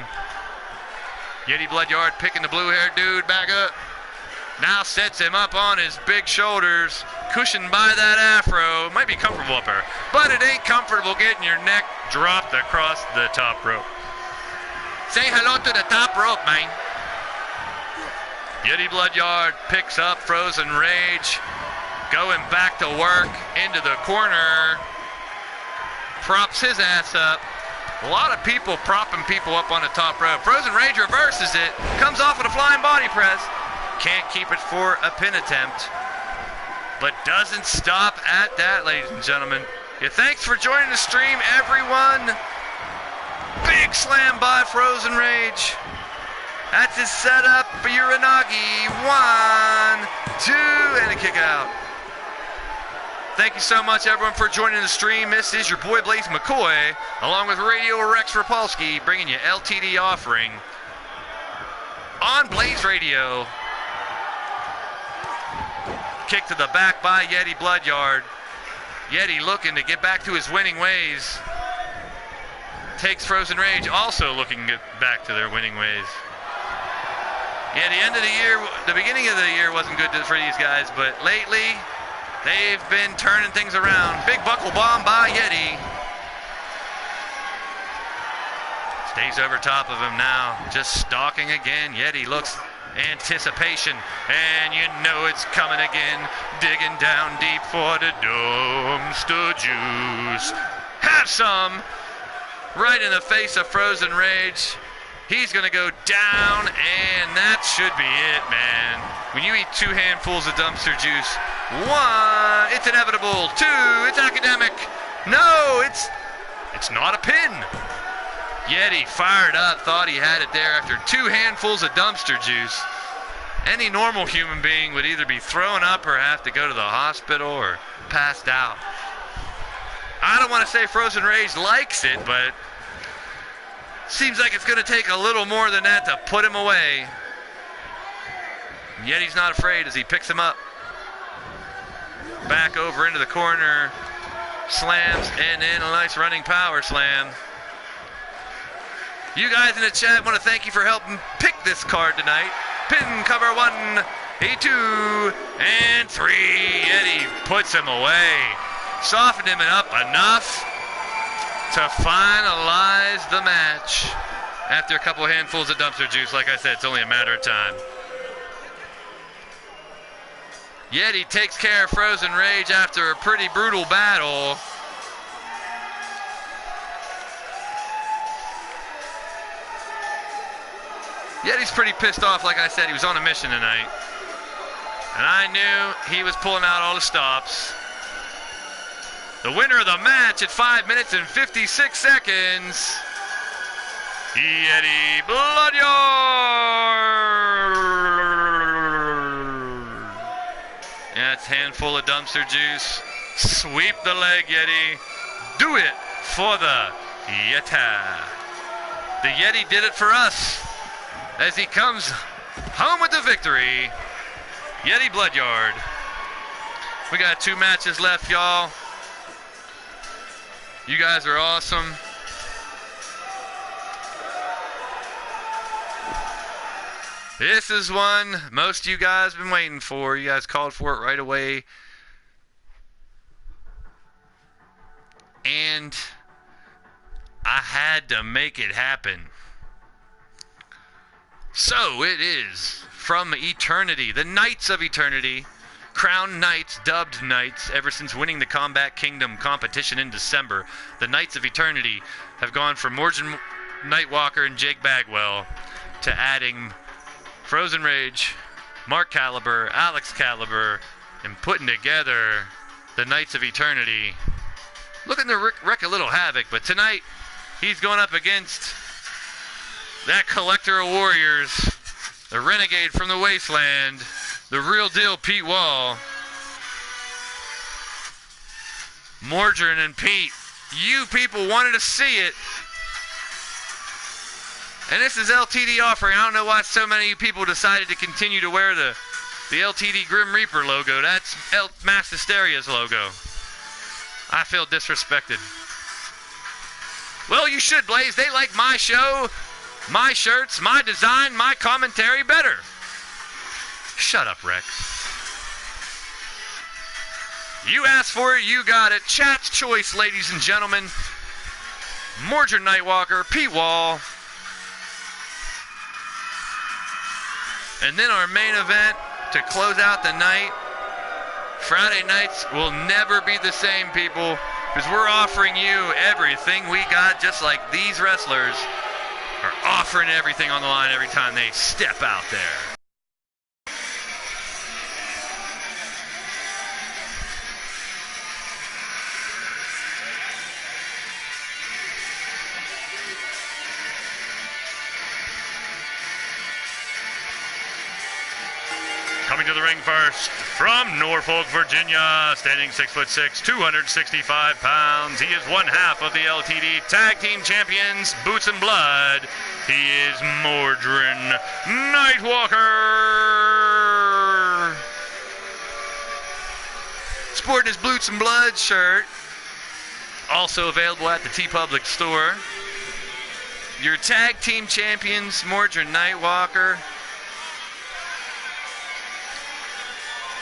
Yeti Bloodyard picking the blue-haired dude back up. Now sets him up on his big shoulders, cushioned by that afro. Might be comfortable up there, but it ain't comfortable getting your neck dropped across the top rope. Say hello to the top rope, man. Yeti Bloodyard picks up Frozen Rage, going back to work into the corner. Props his ass up. A lot of people propping people up on the top rope. Frozen Rage reverses it, comes off with a flying body press. Can't keep it for a pin attempt, but doesn't stop at that, ladies and gentlemen. Yeah, thanks for joining the stream, everyone. Big slam by Frozen Rage. That's his setup for Uranagi. 1, 2, and a kick out. Thank you so much, everyone, for joining the stream. This is your boy Blaise McCoy, along with Radio Rex Repulsky, bringing you LTD Offering on Blaised Radio. Kick to the back by Yeti Bloodyard. Yeti looking to get back to his winning ways. Takes Frozen Rage, also looking to get back to their winning ways. Yeah, the end of the year, the beginning of the year wasn't good for these guys, but lately they've been turning things around. Big buckle bomb by Yeti. Stays over top of him now, just stalking again. Yeti looks anticipation, and you know it's coming again. Digging down deep for the dumpster juice. Have some! Right in the face of Frozen Rage. He's gonna go down, and that should be it, man. When you eat 2 handfuls of dumpster juice, 1, it's inevitable. 2, it's academic. No, it's not a pin. Yeti fired up, thought he had it there after 2 handfuls of dumpster juice. Any normal human being would either be throwing up or have to go to the hospital or passed out. I don't want to say Frozen Rage likes it, but seems like it's going to take a little more than that to put him away. Yeti's not afraid as he picks him up. Back over into the corner. Slams, and then a nice running power slam. You guys in the chat want to thank you for helping pick this card tonight. Pin cover 1, 2, and 3. Yeti puts him away. Softened him up enough to finalize the match. After a couple handfuls of dumpster juice, like I said, it's only a matter of time. Yeti takes care of Frozen Rage after a pretty brutal battle. Yeti's pretty pissed off, like I said. He was on a mission tonight. And I knew he was pulling out all the stops. The winner of the match at 5 minutes and 56 seconds, Yeti Bloodyard. Yeah, it's a handful of dumpster juice. Sweep the leg, Yeti. Do it for the Yeti. The Yeti did it for us as he comes home with the victory. Yeti Bloodyard. We got 2 matches left, y'all. You guys are awesome. This is one most of you guys have been waiting for. You guys called for it right away. And I had to make it happen. So it is from Eternity, the Knights of Eternity, crowned knights, dubbed knights, ever since winning the Combat Kingdom competition in December. The Knights of Eternity have gone from Morgan Nightwalker and Jake Bagwell to adding Frozen Rage, Mark Caliber, Alex Caliber, and putting together the Knights of Eternity. Looking to wreak a little havoc, but tonight he's going up against that collector of warriors, the renegade from the wasteland, the real deal Pete Wall. Mordrin and Pete, you people wanted to see it. And this is LTD Offering. I don't know why so many people decided to continue to wear the LTD Grim Reaper logo. That's Mass Hysteria's logo. I feel disrespected. Well, you should, Blaze. They like my show, my shirts, my design, my commentary better. Shut up, Rex. You asked for it, you got it. Chat's choice, ladies and gentlemen. Mordred Nightwalker, Pete Wall. And then our main event to close out the night. Friday nights will never be the same, people, because we're offering you everything we got, just like these wrestlers are offering everything on the line every time they step out there. Coming to the ring first, from Norfolk, Virginia, standing 6'6", 265 pounds. He is one half of the LTD Tag Team Champions, Boots and Blood. He is Mordrin Nightwalker. Sporting his Boots and Blood shirt. Also available at the TeePublic store. Your Tag Team Champions, Mordrin Nightwalker.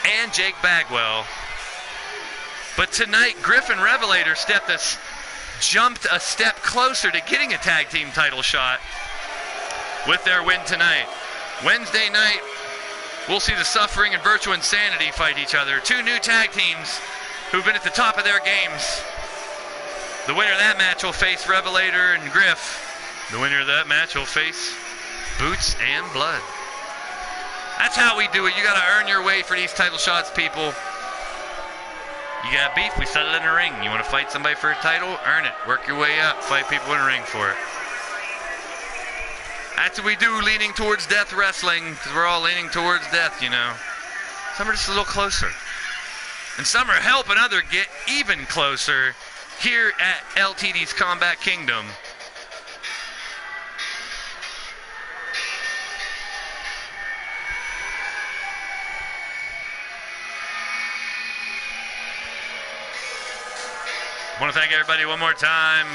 And Jake Bagwell. But tonight, Griffin Revelator jumped a step closer to getting a tag team title shot with their win tonight. Wednesday night, we'll see the Suffering and Virtual Insanity fight each other. Two new tag teams who've been at the top of their games. The winner of that match will face Revelator and Griff. The winner of that match will face Boots and Blood. That's how we do it. You got to earn your way for these title shots, people. You got beef, we settle it in the ring. You want to fight somebody for a title? Earn it. Work your way up. Fight people in the ring for it. That's what we do, leaning towards death wrestling, because we're all leaning towards death, you know. Some are just a little closer. And some are helping others get even closer here at LTD's Combat Kingdom. I want to thank everybody one more time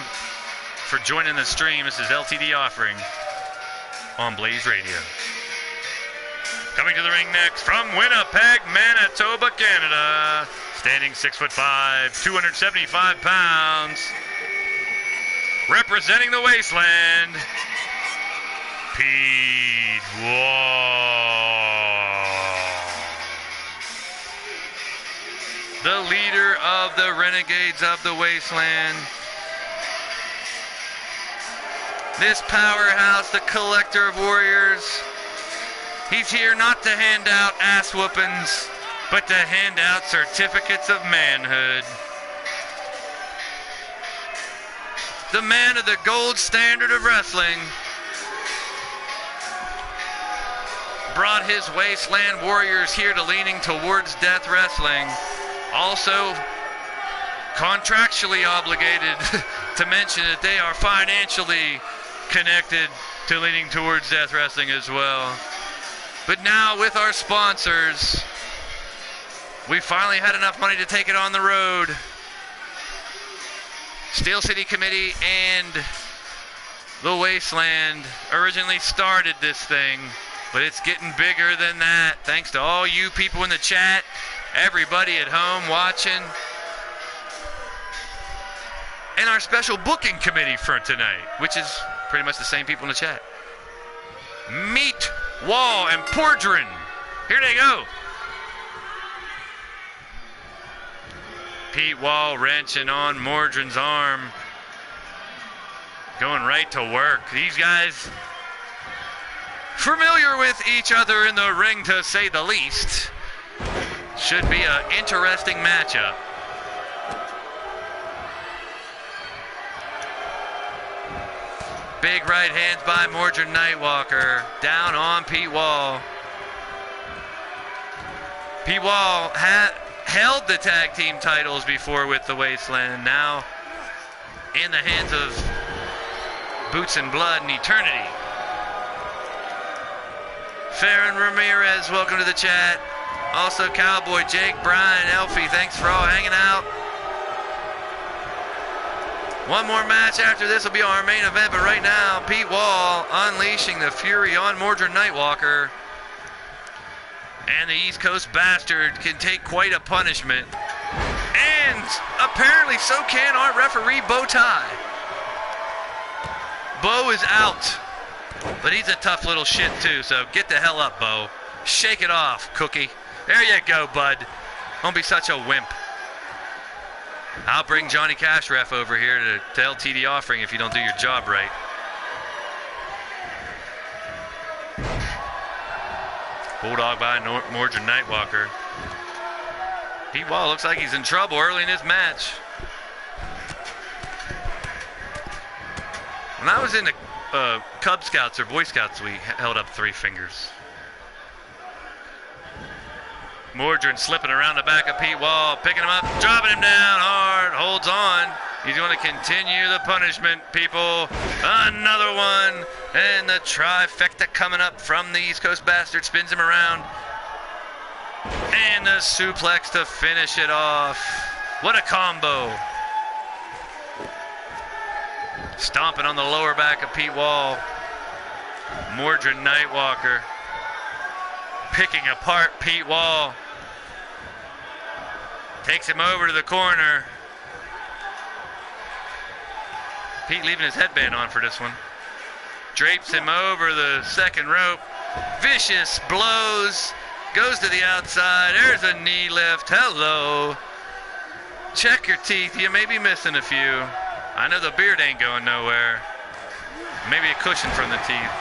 for joining the stream. This is LTD Offering on Blaised Radio. Coming to the ring next from Winnipeg, Manitoba, Canada, standing 6'5", 275 pounds, representing the Wasteland, Pete Wall. The leader of the Renegades of the Wasteland. This powerhouse, the collector of warriors. He's here not to hand out ass whoopings, but to hand out certificates of manhood. The man of the gold standard of wrestling brought his Wasteland warriors here to leaning towards death wrestling. Also, contractually obligated to mention that they are financially connected to leaning towards death wrestling as well. But now with our sponsors, we finally had enough money to take it on the road. Steel City Committee and the Wasteland originally started this thing But it's getting bigger than that. Thanks to all you people in the chat, everybody at home watching, and our special booking committee for tonight, which is pretty much the same people in the chat. Meat, Wall, and Pordrin. Here they go. Pete Wall wrenching on Mordrin's arm. Going right to work. These guys familiar with each other in the ring, to say the least. Should be an interesting matchup. Big right hands by Mordrin Nightwalker. Down on Pete Wall. Pete Wall held the tag team titles before with the Wasteland. Now in the hands of Boots and Blood and Eternity. Farron Ramirez, welcome to the chat. Also Cowboy, Jake, Brian, Elfie, thanks for all hanging out. One more match after this will be our main event, but right now, Pete Wall unleashing the fury on Mordrin Nightwalker. And the East Coast bastard can take quite a punishment. And apparently so can our referee, Bo Tie. Bo is out. But he's a tough little shit too, so get the hell up, Bo. Shake it off, Cookie. There you go, bud. Don't be such a wimp. I'll bring Johnny Cash Ref over here to LTD Offering if you don't do your job right. Bulldog by Mordrin Nightwalker. Pete Wall looks like he's in trouble early in this match. When I was in the Cub Scouts or Boy Scouts, we held up 3 fingers. Mordrin slipping around the back of Pete Wall, picking him up, dropping him down hard, holds on. He's going to continue the punishment, people. Another one, and the trifecta coming up from the East Coast bastard, spins him around. And the suplex to finish it off. What a combo. Stomping on the lower back of Pete Wall. Mordrin Nightwalker picking apart Pete Wall. Takes him over to the corner. Pete leaving his headband on for this one. Drapes him over the second rope. Vicious blows. Goes to the outside. There's a knee lift. Hello. Check your teeth. You may be missing a few. I know the beard ain't going nowhere. Maybe a cushion from the teeth.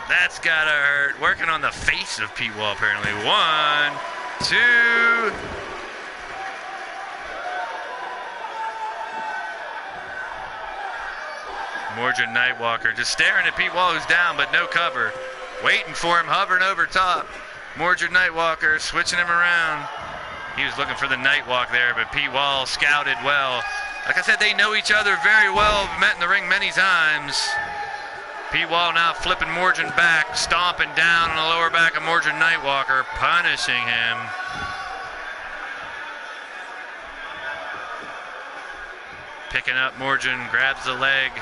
That's gotta hurt. Working on the face of Pete Wall, apparently. 1, 2. Mordrin Nightwalker just staring at Pete Wall, who's down, but no cover. Waiting for him, hovering over top. Mordrin Nightwalker switching him around. He was looking for the Nightwalk there, but Pete Wall scouted well. Like I said, they know each other very well. Met in the ring many times. Pete Wall now flipping Mordrin back, stomping down on the lower back of Mordrin Nightwalker, punishing him. Picking up Mordrin, grabs the leg,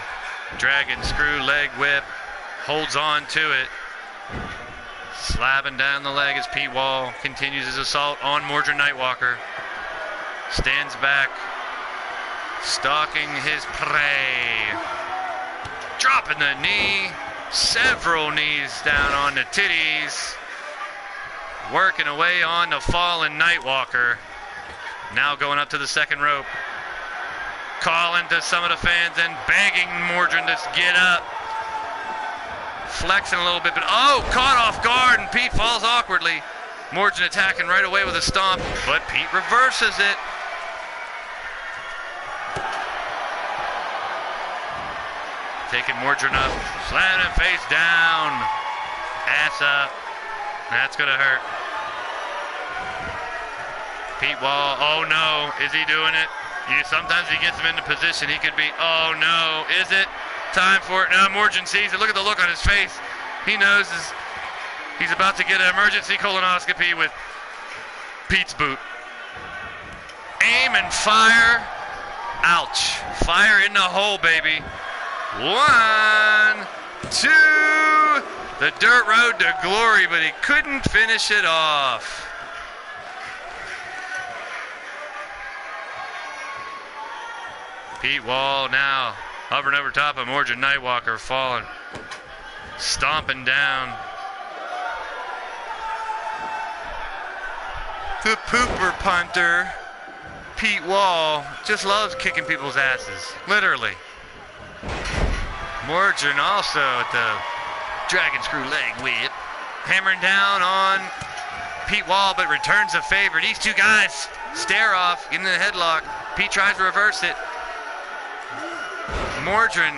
dragon screw leg whip, holds on to it. Slapping down the leg as Pete Wall continues his assault on Mordrin Nightwalker. Stands back, stalking his prey. Dropping the knee, several knees down on the titties. Working away on the fallen Nightwalker. Now going up to the second rope. Calling to some of the fans and begging Mordrin to get up. Flexing a little bit, but oh, caught off guard, and Pete falls awkwardly. Mordrin attacking right away with a stomp, but Pete reverses it. Taking Mordrin up, slamming him face down. Ass up. That's gonna hurt. Pete Wall, oh no, is he doing it? Sometimes he gets him into position, he could be, oh no, is it? Time for it. Now Mordrin sees it. Look at the look on his face. He knows he's about to get an emergency colonoscopy with Pete's boot. Aim and fire. Ouch. Fire in the hole, baby. 1, to the dirt road to glory, but he couldn't finish it off. Pete Wall now hovering over top of Mordred Nightwalker, falling, stomping down. The pooper punter, Pete Wall, just loves kicking people's asses, literally. Mordred also at the dragon screw leg whip, hammering down on Pete Wall, but returns the favor. These two guys stare off, get in the headlock. Pete tries to reverse it. Mordred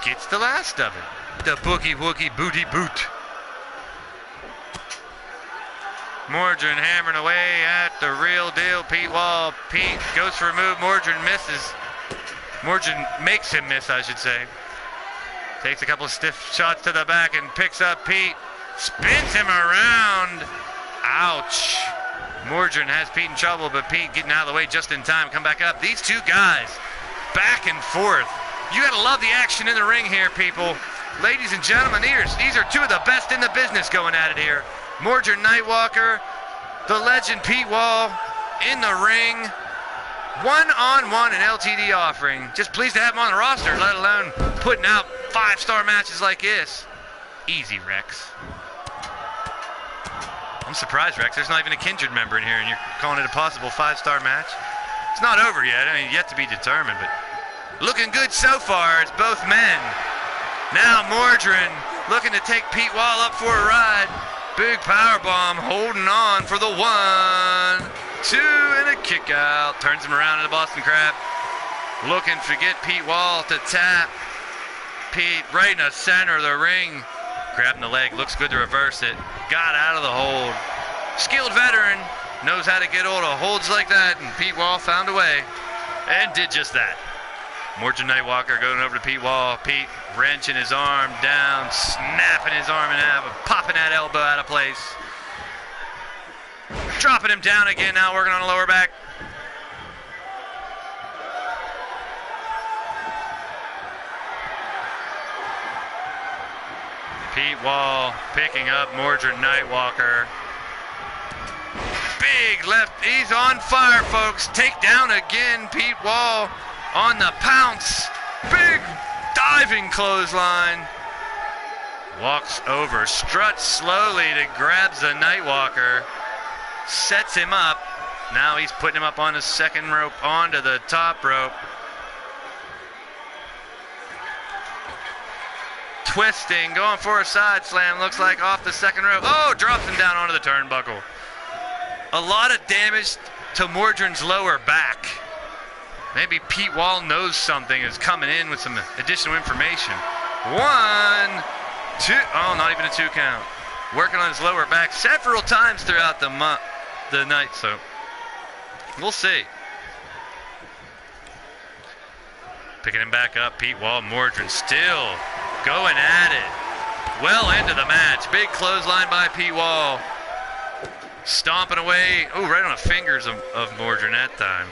gets the last of it. The boogie woogie booty boot. Mordred hammering away at the real deal Pete Wall. Pete goes for a move. Mordred misses. Mordred makes him miss, I should say. Takes a couple of stiff shots to the back and picks up Pete. Spins him around. Ouch. Mordred has Pete in trouble, but Pete getting out of the way just in time. Come back up. These two guys, back and forth. You gotta love the action in the ring here, people. Ladies and gentlemen, these are two of the best in the business going at it here. Mordred Nightwalker, the legend Pete Wall in the ring. One-on-one in LTD Offering. Just pleased to have him on the roster, let alone putting out 5-star matches like this. Easy, Rex. I'm surprised, Rex. There's not even a Kindred member in here, and you're calling it a possible 5-star match. It's not over yet. I mean, yet to be determined, but looking good so far. It's both men. Now Mordred looking to take Pete Wall up for a ride. Big powerbomb, holding on for the 1, 2, and a kick out. Turns him around in the Boston Crab. Looking to get Pete Wall to tap. Pete right in the center of the ring. Grabbing the leg, looks good to reverse it. Got out of the hold. Skilled veteran, knows how to get hold of holds like that, and Pete Wall found a way and did just that. Mordred Nightwalker going over to Pete Wall. Pete wrenching his arm down, snapping his arm in half, popping that elbow out of place. Dropping him down again now, working on the lower back. Pete Wall picking up Mordred Nightwalker. Big left, he's on fire, folks. Take down again, Pete Wall on the pounce. Big diving clothesline. Walks over, struts slowly to grabs the Nightwalker. Sets him up. Now he's putting him up on the second rope, onto the top rope. Twisting, going for a side slam, looks like off the second rope. Oh, drops him down onto the turnbuckle. A lot of damage to Mordred's lower back. Maybe Pete Wall knows something, is coming in with some additional information. 1, 2, oh, not even a 2 count. Working on his lower back several times throughout the night, so we'll see. Picking him back up, Pete Wall, Mordred still going at it. Well into the match. Big clothesline by Pete Wall. Stomping away. Oh, right on the fingers of Mordred that time.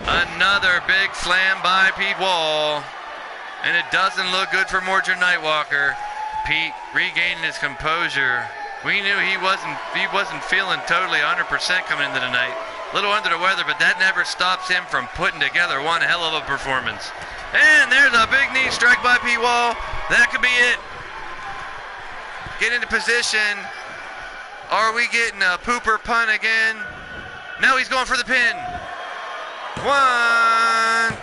Another big slam by Pete Wall. And it doesn't look good for Mordred Nightwalker. Pete regaining his composure. We knew he wasn't feeling totally 100% coming into the night. A little under the weather, but that never stops him from putting together one hell of a performance. And there's a big knee strike by Pete Wall. That could be it. Get into position. Are we getting a pooper punt again? No, he's going for the pin. 1,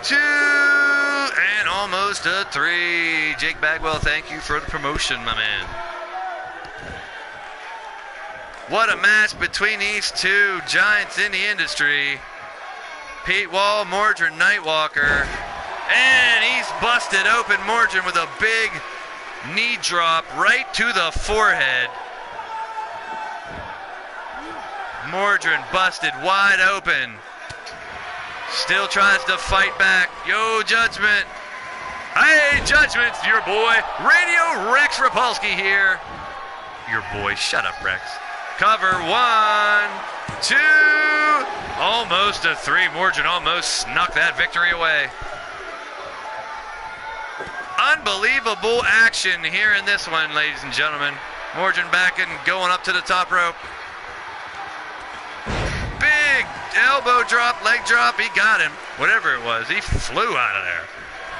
2, and almost a 3. Jake Bagwell, thank you for the promotion, my man. What a match between these two giants in the industry. Pete Wall, Mordred Nightwalker. And he's busted open Mordred with a big knee drop right to the forehead. Mordred busted wide open. Still tries to fight back. Yo, Judgment. Hey, Judgment, your boy. Radio Rex Repulsky here. Your boy. Shut up, Rex. Cover 1, 2, almost a 3. Mordred almost snuck that victory away. Unbelievable action here in this one, ladies and gentlemen. Morgan back and going up to the top rope. Big elbow drop, leg drop. He got him. Whatever it was, he flew out of there.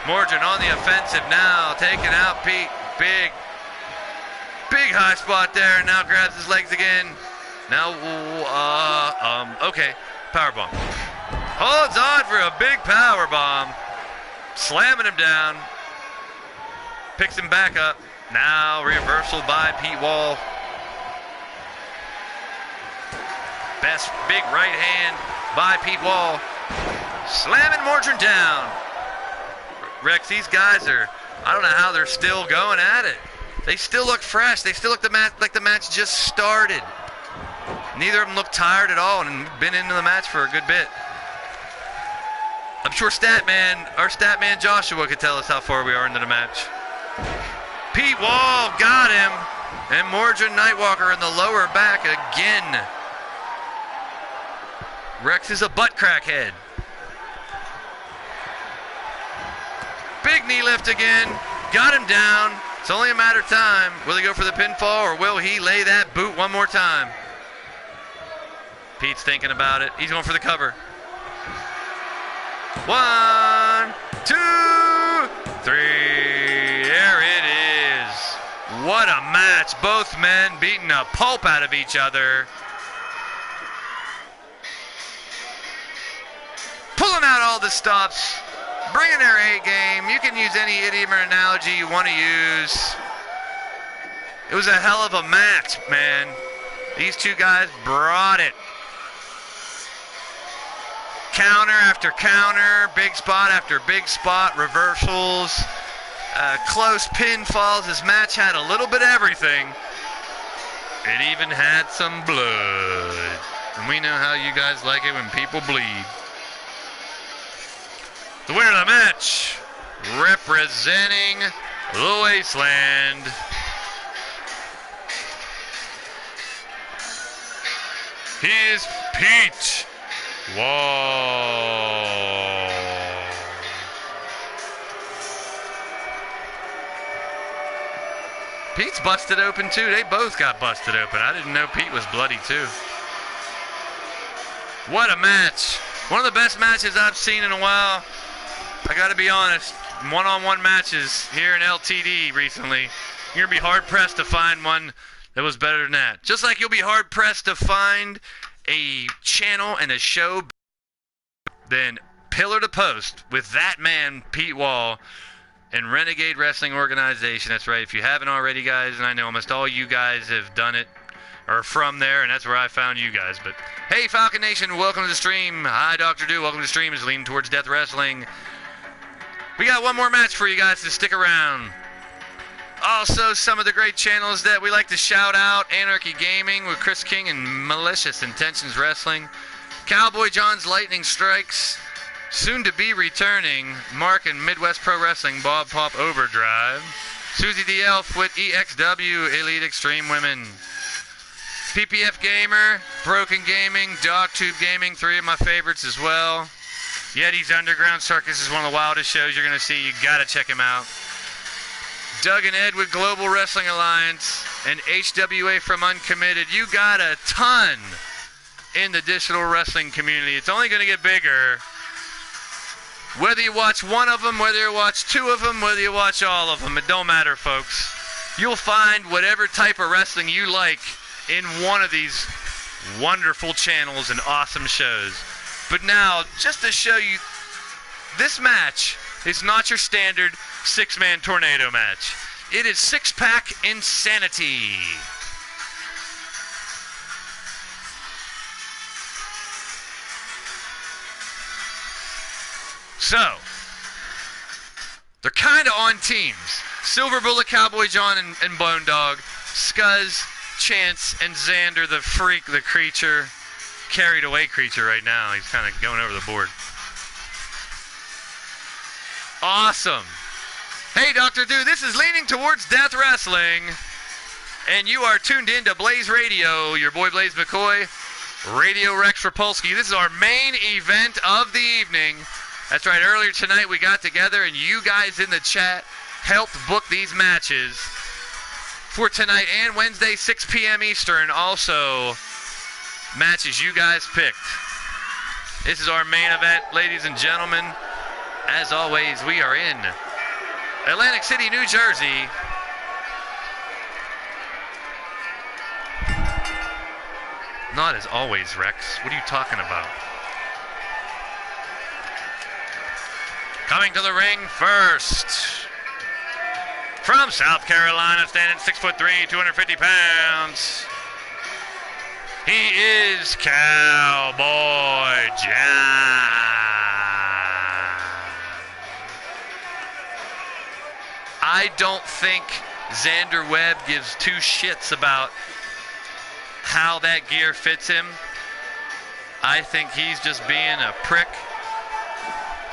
Morgan on the offensive now, taking out Pete. Big high spot there. Now grabs his legs again. Now, okay, powerbomb. Holds on for a big powerbomb. Slamming him down. Picks him back up. Now reversal by Pete Wall. Best big right hand by Pete Wall. Slamming Morgan down. Rex, these guys are, I don't know how they're still going at it. They still look fresh. They still look like the match just started. Neither of them look tired at all and been into the match for a good bit. I'm sure our Statman Joshua could tell us how far we are into the match. Pete Wall got him. And Morgan Nightwalker in the lower back again. Rex is a butt crackhead. Big knee lift again. Got him down. It's only a matter of time. Will he go for the pinfall or will he lay that boot one more time? Pete's thinking about it. He's going for the cover. 1, 2, 3. There it is. What a match. Both men beating a pulp out of each other. Pulling out all the stops. Bringing their A game. You can use any idiom or analogy you want to use. It was a hell of a match, man. These two guys brought it. Counter after counter, big spot after big spot, reversals, close pinfalls. This match had a little bit of everything. It even had some blood. And we know how you guys like it when people bleed. The winner of the match, representing the Wasteland, is Pete Wall. Pete's busted open too. They both got busted open. I didn't know Pete was bloody too. What a match. One of the best matches I've seen in a while. I gotta be honest, one-on-one matches here in LTD recently, you're gonna be hard-pressed to find one that was better than that. Just like you'll be hard-pressed to find a channel and a show than Pillar to Post with that man, Pete Wall, and Renegade Wrestling Organization. That's right, if you haven't already, guys, and I know almost all you guys have done it, or from there, and that's where I found you guys. But hey, Falcon Nation, welcome to the stream. Hi, Dr. Do, welcome to the stream. Is leaning towards Death Wrestling. We got one more match for you guys, to stick around. Also, some of the great channels that we like to shout out: Anarchy Gaming with Chris King and Malicious Intentions Wrestling, Cowboy John's Lightning Strikes, soon to be returning Mark and Midwest Pro Wrestling Bob Pop Overdrive, Susie the Elf with EXW Elite Extreme Women, PPF Gamer, Broken Gaming, Dogtube Gaming, three of my favorites as well. Yeti's Underground Circus is one of the wildest shows you're going to see. You got to check him out. Doug and Ed with Global Wrestling Alliance and HWA from Uncommitted. You got a ton in the digital wrestling community. It's only going to get bigger. Whether you watch one of them, whether you watch two of them, whether you watch all of them, it don't matter, folks. You'll find whatever type of wrestling you like in one of these wonderful channels and awesome shows. But now, just to show you, this match is not your standard six-man tornado match. It is six-pack insanity. So, they're kind of on teams. Silver Bullet, Cowboy John, and Bone Dog, Scuzz, Chance, and Xander, the freak, the creature. Carried away creature right now. He's kind of going over the board. Awesome. Hey, Dr. Do, this is Leaning Towards Death Wrestling, and you are tuned in to Blaised Radio. Your boy Blaise McCoy, Radio Rex Repulsky. This is our main event of the evening. That's right, earlier tonight we got together, and you guys in the chat helped book these matches for tonight and Wednesday, 6 p.m. Eastern. Also, matches you guys picked. This is our main event, ladies and gentlemen. As always, we are in Atlantic City, New Jersey. Not as always, Rex. What are you talking about? Coming to the ring first, from South Carolina, standing 6'3", 250 pounds. He is Cowboy John. I don't think Xander Webb gives two shits about how that gear fits him. I think he's just being a prick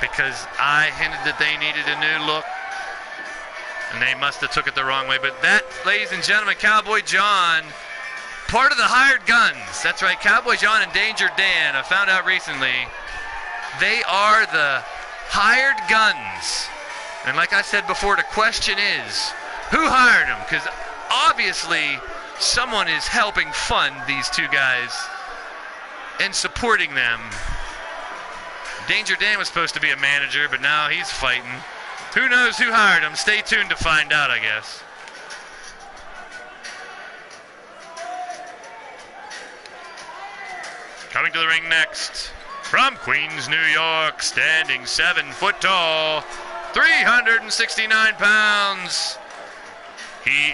because I hinted that they needed a new look and they must have took it the wrong way. But that, ladies and gentlemen, Cowboy John, part of the hired guns. That's right, Cowboy John and Danger Dan, I found out recently, they are the hired guns. And like I said before, the question is, who hired them? Because obviously someone is helping fund these two guys and supporting them. Danger Dan was supposed to be a manager, but now he's fighting. Who knows who hired him? Stay tuned to find out, I guess. Coming to the ring next, from Queens, New York, standing 7 foot tall, 369 pounds. He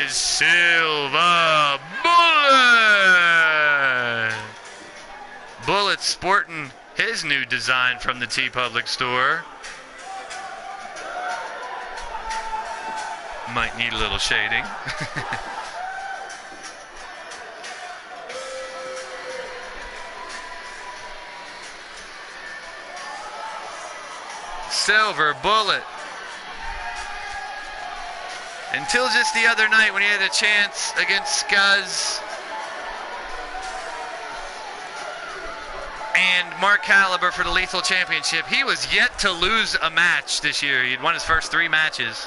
is Silver Bullet. Bullet sporting his new design from the T-Public store. Might need a little shading. Silver Bullet. Until just the other night when he had a chance against Scuzz and Mark Caliber for the Lethal Championship, he was yet to lose a match this year. He'd won his first 3 matches.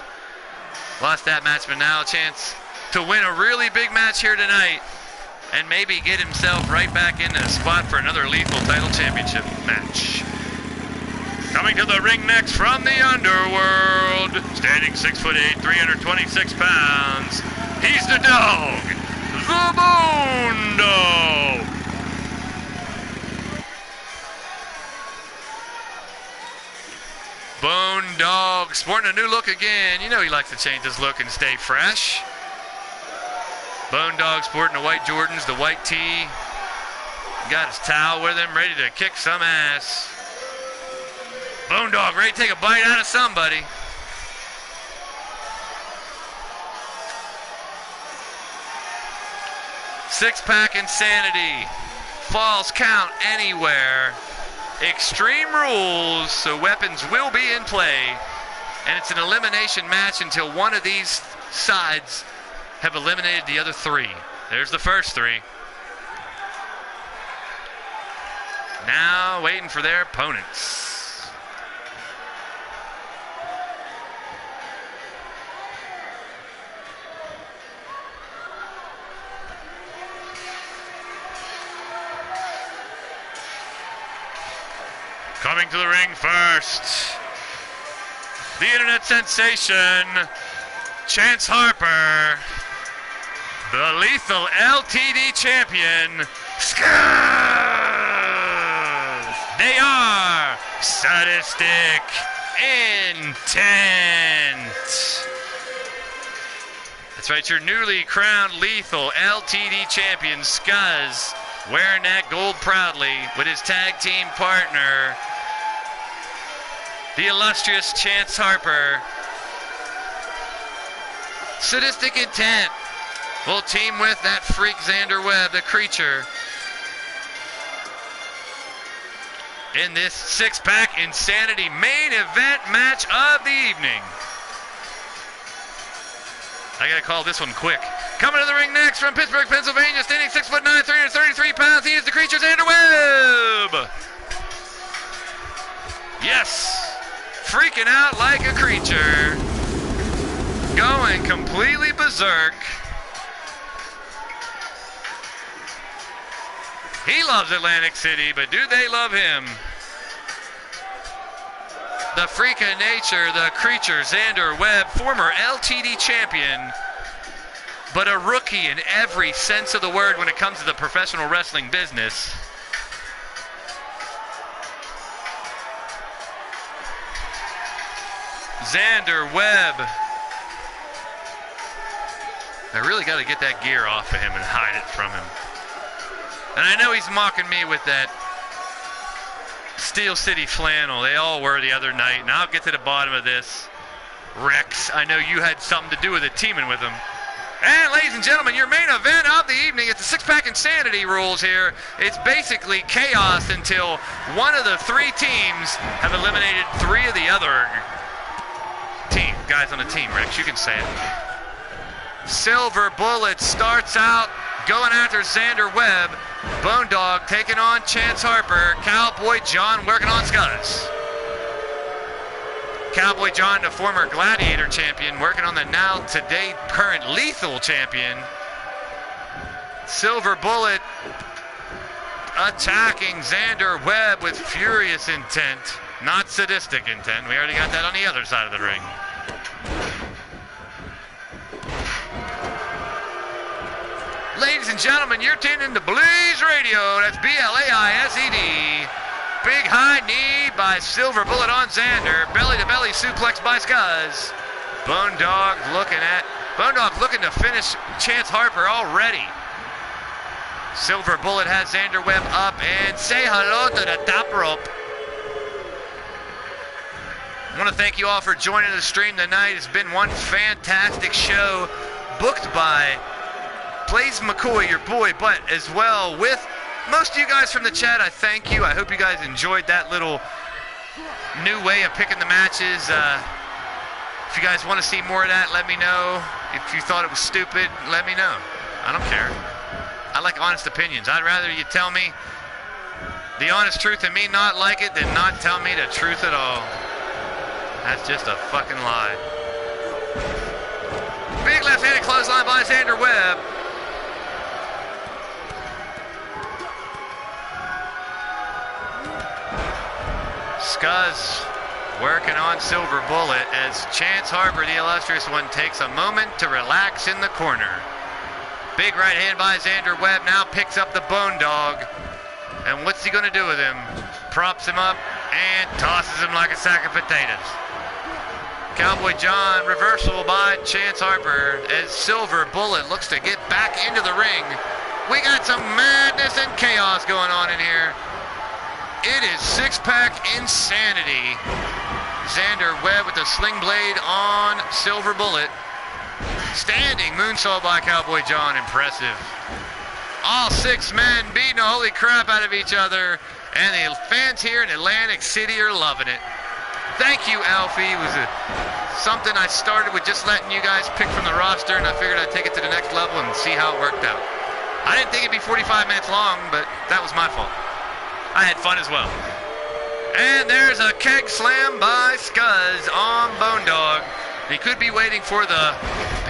Lost that match, but now a chance to win a really big match here tonight and maybe get himself right back in a spot for another Lethal title championship match. Coming to the ring next from the underworld, standing 6'8", 326 pounds, he's the dog, the Bone Dog. Bone Dog sporting a new look again. You know he likes to change his look and stay fresh. Bone Dog sporting the white Jordans, the white tee. Got his towel with him, ready to kick some ass. Bone Dog ready to take a bite out of somebody. Six-pack insanity. Falls count anywhere. Extreme rules, so weapons will be in play. And it's an elimination match until one of these sides have eliminated the other 3. There's the first 3. Now waiting for their opponents. Coming to the ring first, the internet sensation, Chance Harper, the Lethal LTD champion, Scuzz. They are sadistic intent. That's right, your newly crowned Lethal LTD champion, Scuzz, wearing that gold proudly with his tag team partner, the illustrious Chance Harper. Sadistic intent will team with that freak Xander Webb, the creature, in this 6-pack insanity main event match of the evening. I gotta call this one quick. Coming to the ring next from Pittsburgh, Pennsylvania, standing 6'9", 333 pounds, he is the creature Xander Webb. Yes, freaking out like a creature. going completely berserk. He loves Atlantic City, but do they love him? The freak of nature, the creature, Xander Webb, former LTD champion, but a rookie in every sense of the word when it comes to the professional wrestling business. Xander Webb. I really got to get that gear off of him and hide it from him. And I know he's mocking me with that Steel City flannel. They all were the other night, and I'll get to the bottom of this. Rex, I know you had something to do with it, teaming with him. And ladies and gentlemen, your main event of the evening, it's the six-pack insanity rules here. It's basically chaos until one of the three teams have eliminated three of the other guys on the team. Rex, you can say it. Silver Bullet starts out going after Xander Webb. Bone Dog taking on Chance Harper. Cowboy John working on Scuzz. Cowboy John, the former Gladiator champion, working on the now today current Lethal champion. Silver Bullet attacking Xander Webb with furious intent. Not sadistic intent. We already got that on the other side of the ring. Ladies and gentlemen, you're tuned into Blaised Radio. That's Blaised. Big high knee by Silver Bullet on Xander. Belly to belly suplex by Scuzz. Bone Dog looking to finish Chance Harper already. Silver Bullet has Xander Webb up and say hello to the top rope. I want to thank you all for joining the stream tonight. It's been one fantastic show booked by Blaise McCoy, your boy, but as well with most of you guys from the chat. I thank you. I hope you guys enjoyed that little new way of picking the matches. If you guys want to see more of that, let me know. If you thought it was stupid, let me know. I don't care. I like honest opinions. I'd rather you tell me the honest truth and me not like it than not tell me the truth at all. That's just a fucking lie. Big left-handed clothesline by Xander Webb. Scuzz working on Silver Bullet as Chance Harper, the illustrious one, takes a moment to relax in the corner. Big right hand by Xander Webb now picks up the Bone Dog. And what's he going to do with him? Props him up and tosses him like a sack of potatoes. Cowboy John reversal by Chance Harper as Silver Bullet looks to get back into the ring. We got some madness and chaos going on in here. It is six-pack insanity. Xander Webb with the sling blade on Silver Bullet. Standing moonsault by Cowboy John, impressive. All six men beating the holy crap out of each other, and the fans here in Atlantic City are loving it. Thank you, Alfie. It was something I started with just letting you guys pick from the roster, and I figured I'd take it to the next level and see how it worked out. I didn't think it'd be 45 minutes long, but that was my fault. I had fun as well. And there's a keg slam by Scuzz on Bone Dog. He could be waiting for the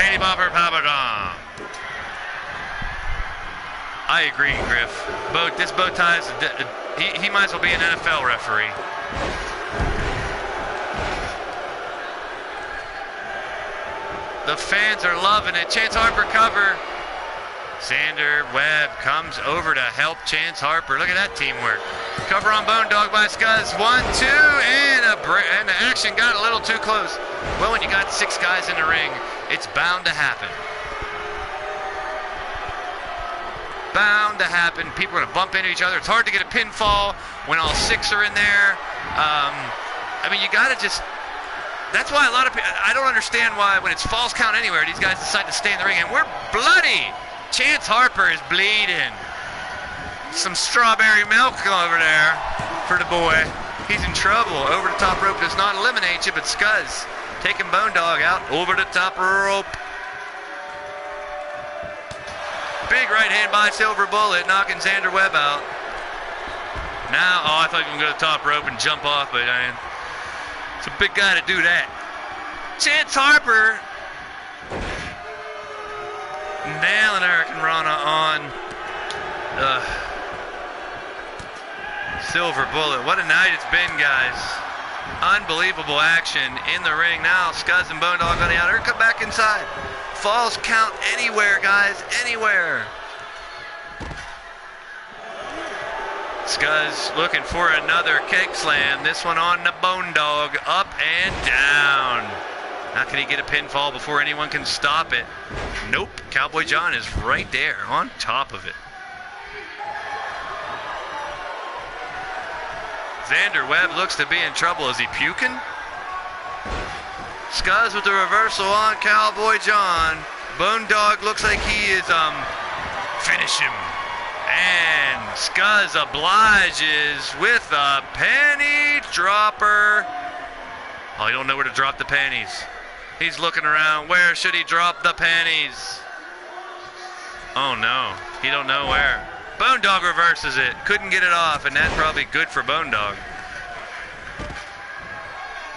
panty bopper papadom. I agree, Griff. This bow tie is he might as well be an NFL referee. The fans are loving it. Chance Harper cover. Xander Webb comes over to help Chance Harper. Look at that teamwork. Cover on Bone Dog by Scuzz. 1, 2, and the action got a little too close. Well, when you got six guys in the ring, it's bound to happen. Bound to happen. People are going to bump into each other. It's hard to get a pinfall when all six are in there. I mean, you got to just... That's why a lot of people... I don't understand why when it's false count anywhere, these guys decide to stay in the ring. And we're bloody. Chance Harper is bleeding. Some strawberry milk over there for the boy. He's in trouble. Over the top rope does not eliminate you, but Scuzz taking Bone Dog out over the top rope. Big right hand by Silver Bullet, knocking Xander Webb out. Now, I thought he was going to go to the top rope and jump off, but it's a big guy to do that. Chance Harper nailing Hurricane Rana on Silver Bullet. What a night it's been, guys. Unbelievable action in the ring. Now Scuzz and Bone Dog on the outer. Come back inside. Falls count anywhere, guys. Anywhere. Scuzz looking for another keg slam. This one on the Bone Dog. Up and down. How can he get a pinfall before anyone can stop it? Nope. Cowboy John is right there on top of it. Xander Webb looks to be in trouble. Is he puking? Scuzz with the reversal on Cowboy John. Bone Dog looks like he is, finish him. And Scuzz obliges with a panty dropper. Oh, he don't know where to drop the panties. He's looking around. Where should he drop the panties? Oh, no. He don't know where. Bone Dog reverses it. Couldn't get it off, and that's probably good for Bone Dog.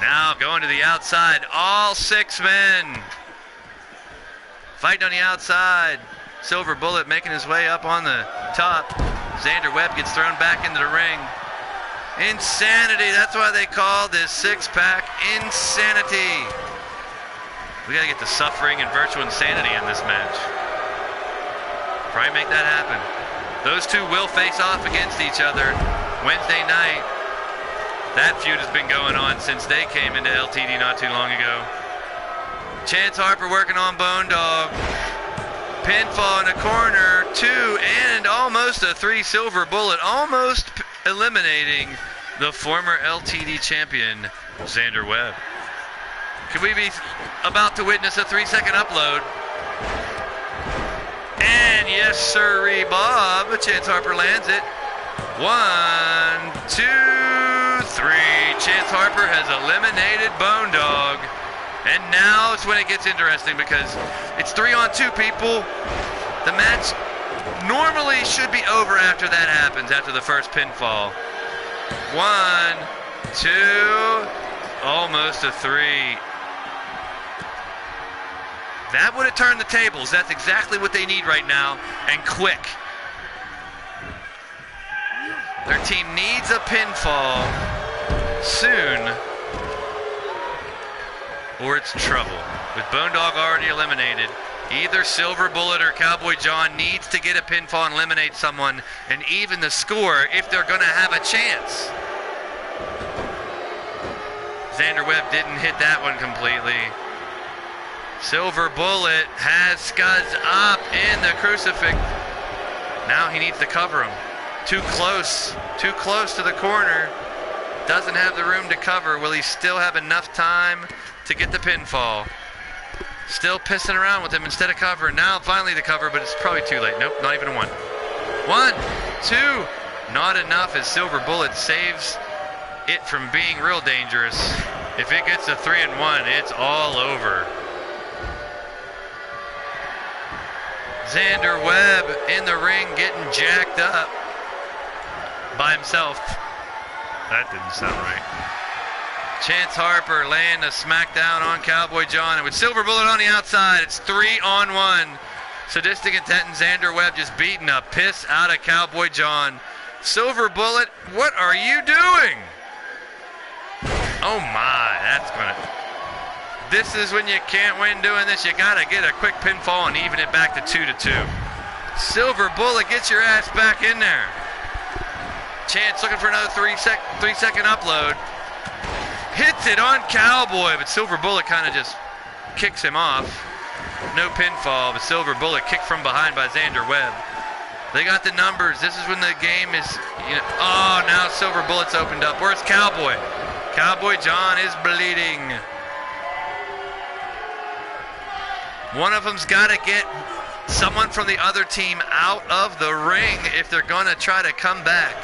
Now going to the outside. All 6 men fighting on the outside. Silver Bullet making his way up on the top. Xander Webb gets thrown back into the ring. Insanity. That's why they call this 6-pack Insanity. We got to get the suffering and virtual insanity in this match. Probably make that happen. Those two will face off against each other Wednesday night. That feud has been going on since they came into LTD not too long ago. Chance Harper working on Bone Dog. Pinfall in the corner, 2 and almost a 3 Silver Bullet, almost eliminating the former LTD champion, Xander Webb. Could we be about to witness a 3-second upload? And yes, sirree, Bob. Chance Harper lands it. 1, 2, 3. Chance Harper has eliminated Bone Dog. And now it's when it gets interesting because it's 3-on-2, people. The match normally should be over after that happens, after the first pinfall. 1, 2, almost a 3. That would have turned the tables. That's exactly what they need right now, and quick. Their team needs a pinfall soon, or it's trouble. With Bone Dog already eliminated, either Silver Bullet or Cowboy John needs to get a pinfall and eliminate someone and even the score if they're going to have a chance. Xander Webb didn't hit that one completely. Silver Bullet has Scuzz up in the crucifix. Now he needs to cover him. Too close to the corner. Doesn't have the room to cover. Will he still have enough time to get the pinfall? Still pissing around with him instead of covering. Now finally the cover, but it's probably too late. Nope, not even a 1. 1, 2, not enough as Silver Bullet saves it from being real dangerous. If it gets a 3 and 1, it's all over. Xander Webb in the ring getting jacked up by himself. That didn't sound right. Chance Harper laying a smackdown on Cowboy John. And with Silver Bullet on the outside, it's 3-on-1. Sadistic Intent and Xander Webb just beating the piss out of Cowboy John. Silver Bullet, what are you doing? Oh my, that's gonna... This is when you can't win doing this. You gotta get a quick pinfall and even it back to 2-2. Silver Bullet, get your ass back in there. Chance looking for another 3-second upload. Hits it on Cowboy, but Silver Bullet kind of just kicks him off. No pinfall, but Silver Bullet kicked from behind by Xander Webb. They got the numbers. This is when the game is, oh, now Silver Bullet's opened up. Where's Cowboy? Cowboy John is bleeding. One of them's got to get someone from the other team out of the ring if they're going to try to come back.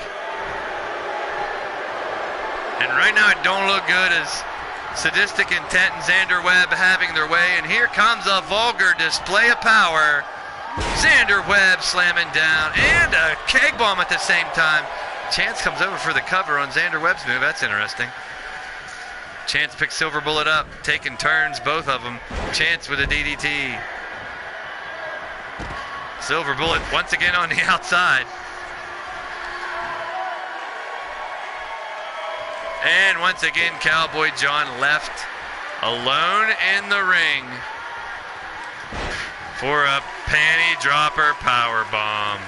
And right now it don't look good as Sadistic Intent and Xander Webb having their way. And here comes a vulgar display of power. Xander Webb slamming down and a keg bomb at the same time. Chance comes over for the cover on Xander Webb's move. That's interesting. Chance picks Silver Bullet up, taking turns, both of them. Chance with a DDT. Silver Bullet once again on the outside. And once again, Cowboy John left alone in the ring for a panty dropper power bomb.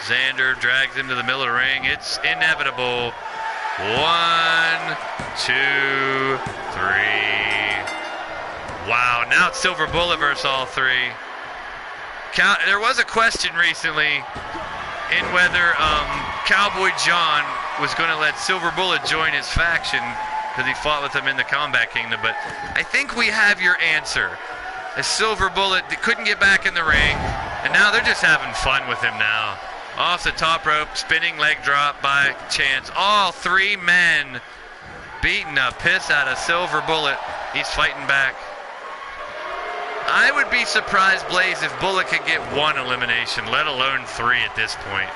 Xander drags him to the middle of the ring. It's inevitable. 1, 2, 3. Wow, now it's Silver Bullet versus all three. There was a question recently in whether Cowboy John was going to let Silver Bullet join his faction because he fought with him in the Combat Kingdom, but I think we have your answer. As Silver Bullet couldn't get back in the ring, and now they're just having fun with him now. Off the top rope, spinning leg drop by Chance. All three men beating the piss out of Silver Bullet. He's fighting back. I would be surprised, Blaise, if Bullet could get one elimination, let alone 3 at this point.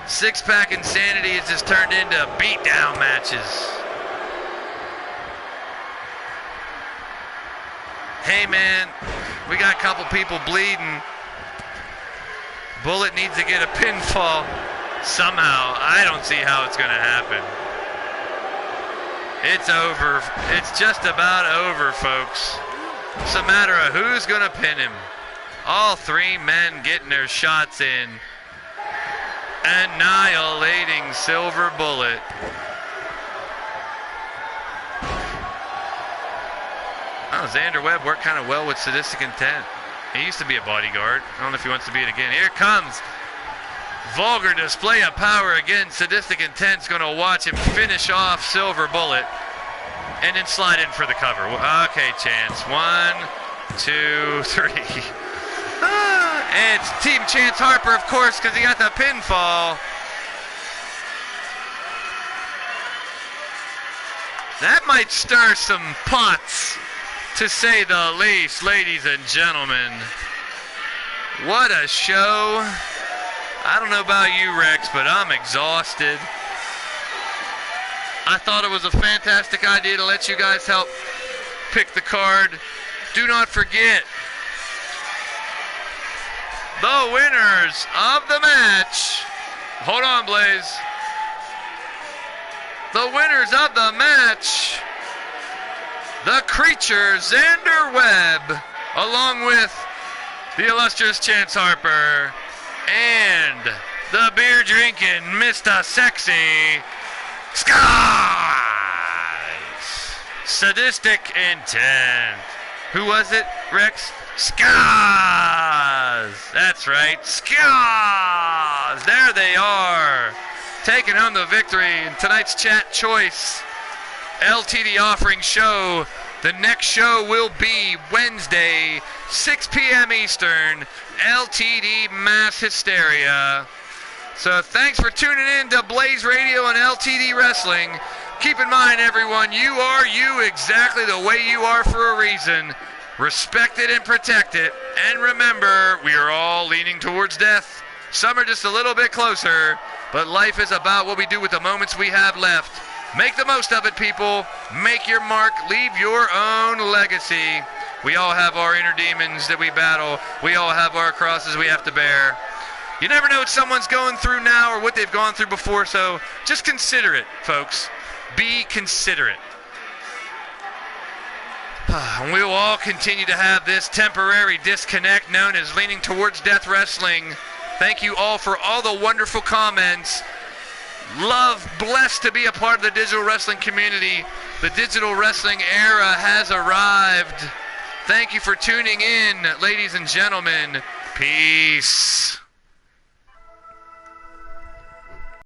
Six-pack insanity has just turned into beatdown matches. Hey, man, we got a couple people bleeding. Bullet needs to get a pinfall somehow. I don't see how it's going to happen. It's over. It's just about over, folks. It's a matter of who's going to pin him. All three men getting their shots in. Annihilating Silver Bullet. Oh, Xander Webb worked kind of well with Sadistic Intent. He used to be a bodyguard. I don't know if he wants to be it again. Here comes vulgar display of power again. Sadistic Intent's going to watch him finish off Silver Bullet and then slide in for the cover. Okay, Chance. 1, 2, 3. It's Team Chance Harper, of course, because he got the pinfall. That might stir some pots, to say the least, ladies and gentlemen. What a show. I don't know about you, Rex, but I'm exhausted. I thought it was a fantastic idea to let you guys help pick the card. Do not forget, the winners of the match. Hold on, Blaise. The winners of the match, the creature Xander Webb, along with the illustrious Chance Harper, and the beer drinking Mr. Sexy Skies. Sadistic Intent. Who was it, Rex? Skies. That's right, Skies. There they are, taking home the victory in tonight's chat choice LTD Offering show. The next show will be Wednesday, 6 p.m. Eastern, LTD Mass Hysteria. So thanks for tuning in to Blaised Radio and LTD Wrestling. Keep in mind, everyone, you are you exactly the way you are for a reason. Respect it and protect it. And remember, we are all leaning towards death. Some are just a little bit closer, but life is about what we do with the moments we have left. Make the most of it, people. Make your mark. Leave your own legacy. We all have our inner demons that we battle. We all have our crosses we have to bear. You never know what someone's going through now or what they've gone through before, so just consider it, folks. Be considerate. And we will all continue to have this temporary disconnect known as Leaning Towards Death Wrestling. Thank you all for all the wonderful comments. Love, blessed to be a part of the digital wrestling community. The digital wrestling era has arrived. Thank you for tuning in, ladies and gentlemen. Peace.